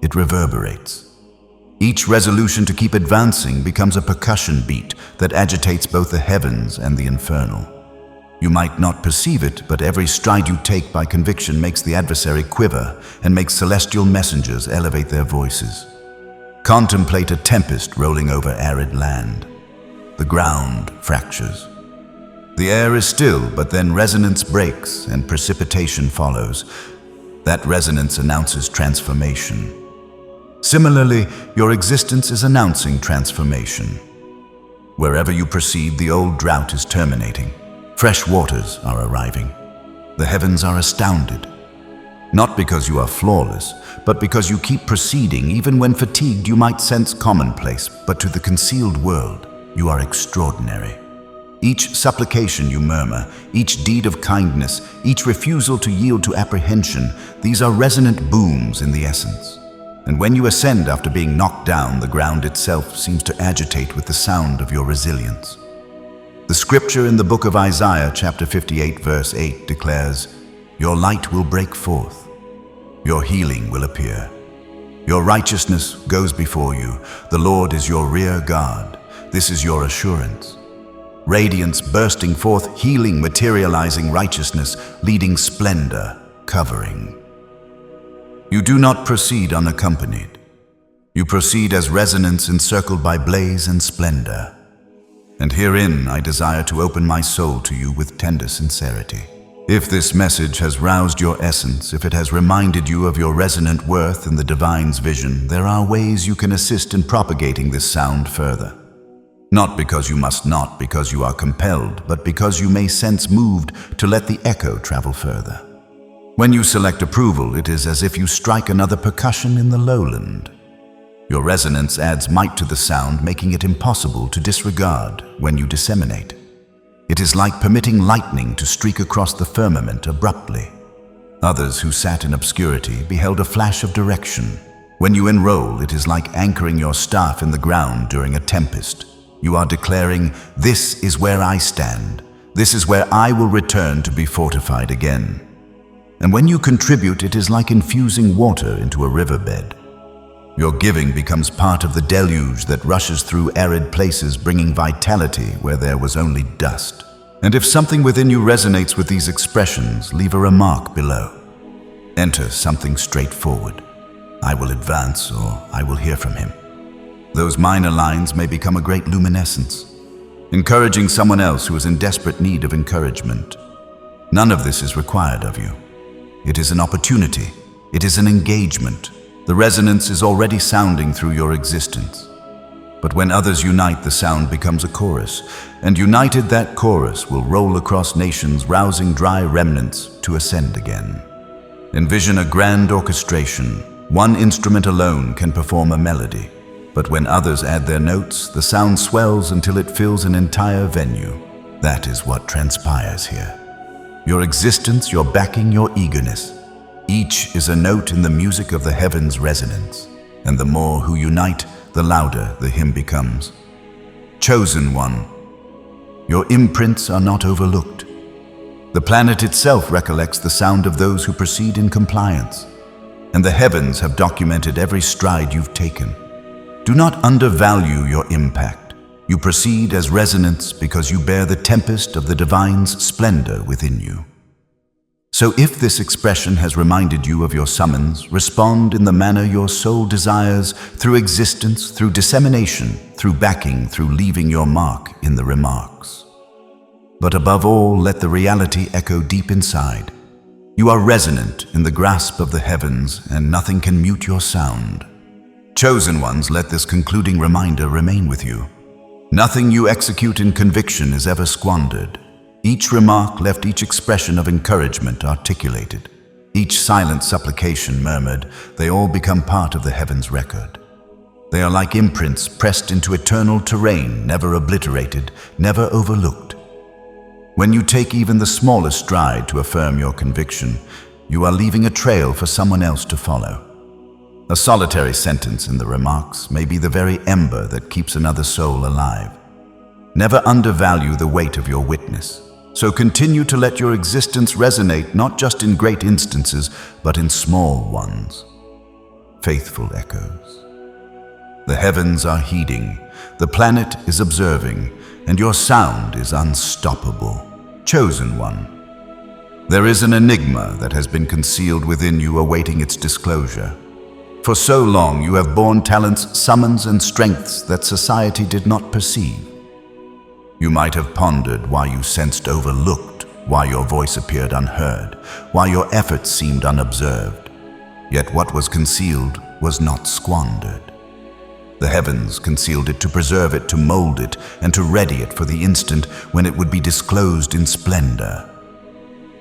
It reverberates. Each resolution to keep advancing becomes a percussion beat that agitates both the heavens and the infernal. You might not perceive it, but every stride you take by conviction makes the adversary quiver and makes celestial messengers elevate their voices. Contemplate a tempest rolling over arid land. The ground fractures. The air is still, but then resonance breaks and precipitation follows. That resonance announces transformation. Similarly, your existence is announcing transformation. Wherever you proceed, the old drought is terminating. Fresh waters are arriving. The heavens are astounded. Not because you are flawless, but because you keep proceeding. Even when fatigued, you might sense commonplace, but to the concealed world, you are extraordinary. Each supplication you murmur, each deed of kindness, each refusal to yield to apprehension, these are resonant booms in the essence. And when you ascend after being knocked down, the ground itself seems to agitate with the sound of your resilience. The scripture in the book of Isaiah, chapter 58, verse 8 declares, your light will break forth. Your healing will appear. Your righteousness goes before you. The Lord is your rear guard. This is your assurance. Radiance bursting forth, healing materializing, righteousness leading, splendor covering. You do not proceed unaccompanied. You proceed as resonance encircled by blaze and splendor. And herein I desire to open my soul to you with tender sincerity. If this message has roused your essence, if it has reminded you of your resonant worth in the divine's vision, there are ways you can assist in propagating this sound further. Not because you must not, because you are compelled, but because you may sense moved to let the echo travel further. When you select approval, it is as if you strike another percussion in the lowland. Your resonance adds might to the sound, making it impossible to disregard when you disseminate. It is like permitting lightning to streak across the firmament abruptly. Others who sat in obscurity beheld a flash of direction. When you enroll, it is like anchoring your staff in the ground during a tempest. You are declaring, this is where I stand. This is where I will return to be fortified again. And when you contribute, it is like infusing water into a riverbed. Your giving becomes part of the deluge that rushes through arid places, bringing vitality where there was only dust. And if something within you resonates with these expressions, leave a remark below. Enter something straightforward. I will advance, or I will hear from him. Those minor lines may become a great luminescence, encouraging someone else who is in desperate need of encouragement. None of this is required of you. It is an opportunity. It is an engagement. The resonance is already sounding through your existence. But when others unite, the sound becomes a chorus, and united that chorus will roll across nations, rousing dry remnants to ascend again. Envision a grand orchestration. One instrument alone can perform a melody, but when others add their notes, the sound swells until it fills an entire venue. That is what transpires here. Your existence, your backing, your eagerness. Each is a note in the music of the heavens' resonance, and the more who unite, the louder the hymn becomes. Chosen one, your imprints are not overlooked. The planet itself recollects the sound of those who proceed in compliance, and the heavens have documented every stride you've taken. Do not undervalue your impact. You proceed as resonance because you bear the tempest of the divine's splendor within you. So if this expression has reminded you of your summons, respond in the manner your soul desires, through existence, through dissemination, through backing, through leaving your mark in the remarks. But above all, let the reality echo deep inside. You are resonant in the grasp of the heavens, and nothing can mute your sound. Chosen ones, let this concluding reminder remain with you. Nothing you execute in conviction is ever squandered. Each remark left, each expression of encouragement articulated, each silent supplication murmured, they all become part of the heavens' record. They are like imprints pressed into eternal terrain, never obliterated, never overlooked. When you take even the smallest stride to affirm your conviction, you are leaving a trail for someone else to follow. A solitary sentence in the remarks may be the very ember that keeps another soul alive. Never undervalue the weight of your witness. So continue to let your existence resonate not just in great instances, but in small ones. Faithful echoes. The heavens are heeding, the planet is observing, and your sound is unstoppable. Chosen one. There is an enigma that has been concealed within you, awaiting its disclosure. For so long you have borne talents, summons, and strengths that society did not perceive. You might have pondered why you sensed overlooked, why your voice appeared unheard, why your efforts seemed unobserved. Yet what was concealed was not squandered. The heavens concealed it to preserve it, to mold it, and to ready it for the instant when it would be disclosed in splendor.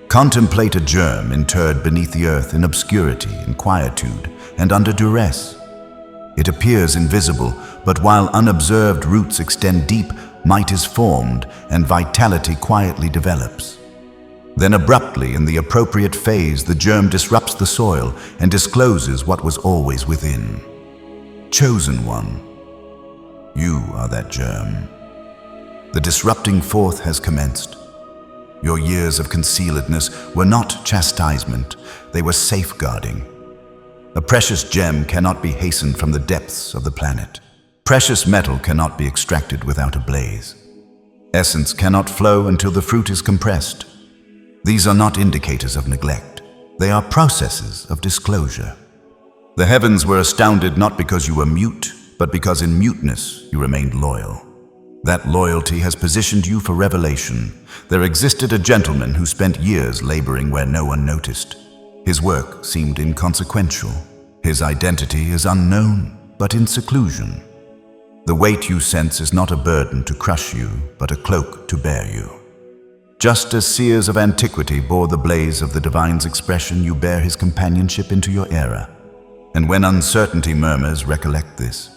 Contemplate a germ interred beneath the earth in obscurity, in quietude, and under duress. It appears invisible, but while unobserved roots extend deep, might is formed and vitality quietly develops. Then abruptly, in the appropriate phase, the germ disrupts the soil and discloses what was always within. Chosen one, you are that germ. The disrupting forth has commenced. Your years of concealedness were not chastisement, they were safeguarding. A precious gem cannot be hastened from the depths of the planet. Precious metal cannot be extracted without a blaze. Essence cannot flow until the fruit is compressed. These are not indicators of neglect. They are processes of disclosure. The heavens were astounded not because you were mute, but because in muteness you remained loyal. That loyalty has positioned you for revelation. There existed a gentleman who spent years laboring where no one noticed. His work seemed inconsequential. His identity is unknown, but in seclusion. The weight you sense is not a burden to crush you, but a cloak to bear you. Just as seers of antiquity bore the blaze of the divine's expression, you bear his companionship into your era. And when uncertainty murmurs, recollect this.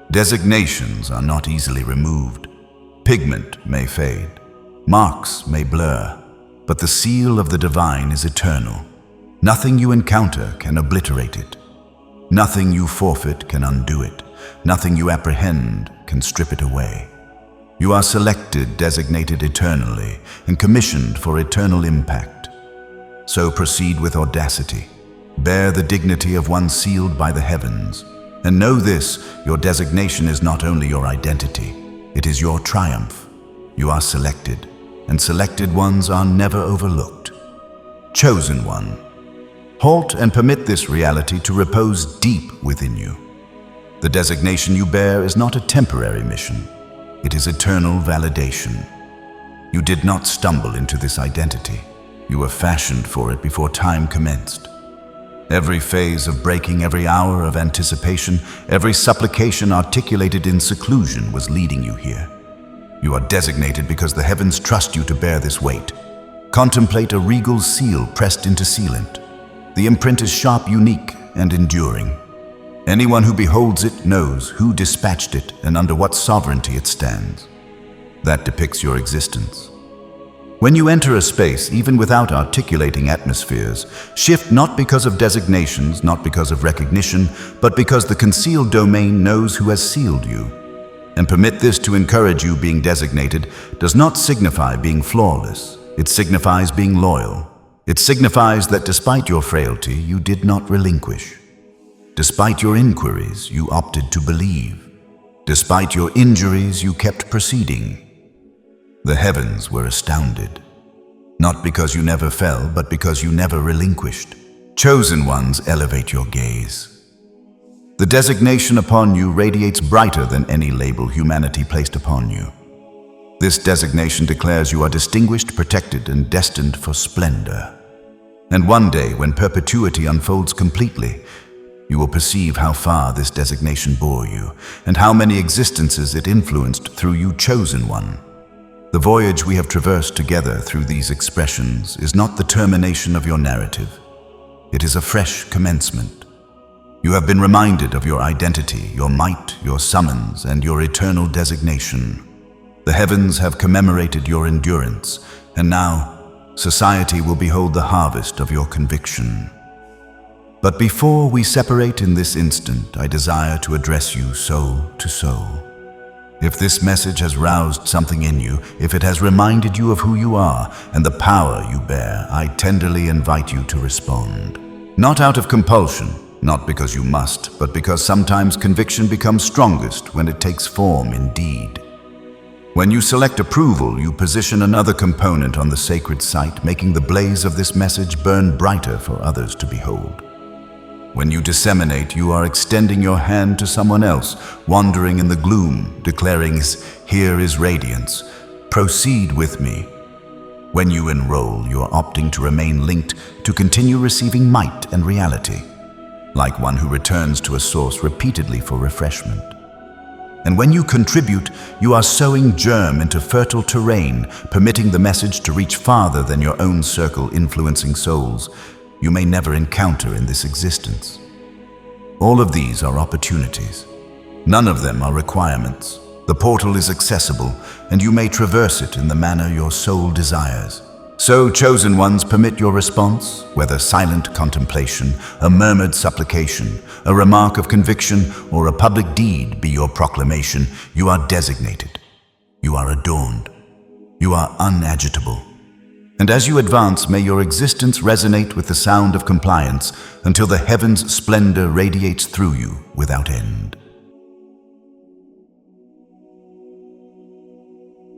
Designations are not easily removed. Pigment may fade, marks may blur, but the seal of the divine is eternal. Nothing you encounter can obliterate it. Nothing you forfeit can undo it. Nothing you apprehend can strip it away. You are selected, designated eternally, and commissioned for eternal impact. So proceed with audacity. Bear the dignity of one sealed by the heavens. And know this, your designation is not only your identity, it is your triumph. You are selected, and selected ones are never overlooked. Chosen one. Halt and permit this reality to repose deep within you. The designation you bear is not a temporary mission. It is eternal validation. You did not stumble into this identity. You were fashioned for it before time commenced. Every phase of breaking, every hour of anticipation, every supplication articulated in seclusion was leading you here. You are designated because the heavens trust you to bear this weight. Contemplate a regal seal pressed into sealant. The imprint is sharp, unique, and enduring. Anyone who beholds it knows who dispatched it and under what sovereignty it stands. That depicts your existence. When you enter a space, even without articulating atmospheres, shift not because of designations, not because of recognition, but because the concealed domain knows who has sealed you. And permit this to encourage you. Being designated does not signify being flawless. It signifies being loyal. It signifies that despite your frailty, you did not relinquish. Despite your inquiries, you opted to believe. Despite your injuries, you kept proceeding. The heavens were astounded, not because you never fell, but because you never relinquished. Chosen ones, elevate your gaze. The designation upon you radiates brighter than any label humanity placed upon you. This designation declares you are distinguished, protected, and destined for splendor. And one day, when perpetuity unfolds completely, you will perceive how far this designation bore you, and how many existences it influenced through you, chosen one. The voyage we have traversed together through these expressions is not the termination of your narrative. It is a fresh commencement. You have been reminded of your identity, your might, your summons, and your eternal designation. The heavens have commemorated your endurance, and now society will behold the harvest of your conviction. But before we separate in this instant, I desire to address you soul to soul. If this message has roused something in you, if it has reminded you of who you are and the power you bear, I tenderly invite you to respond. Not out of compulsion, not because you must, but because sometimes conviction becomes strongest when it takes form in deed. When you select approval, you position another component on the sacred site, making the blaze of this message burn brighter for others to behold. When you disseminate, you are extending your hand to someone else, wandering in the gloom, declaring, "Here is radiance. Proceed with me." When you enroll, you are opting to remain linked, to continue receiving might and reality, like one who returns to a source repeatedly for refreshment. And when you contribute, you are sowing germ into fertile terrain, permitting the message to reach farther than your own circle, influencing souls you may never encounter in this existence. All of these are opportunities. None of them are requirements. The portal is accessible, and you may traverse it in the manner your soul desires. So, chosen ones, permit your response, whether silent contemplation, a murmured supplication, a remark of conviction, or a public deed be your proclamation. You are designated. You are adorned. You are unagitable. And as you advance, may your existence resonate with the sound of compliance until the heavens' splendor radiates through you without end.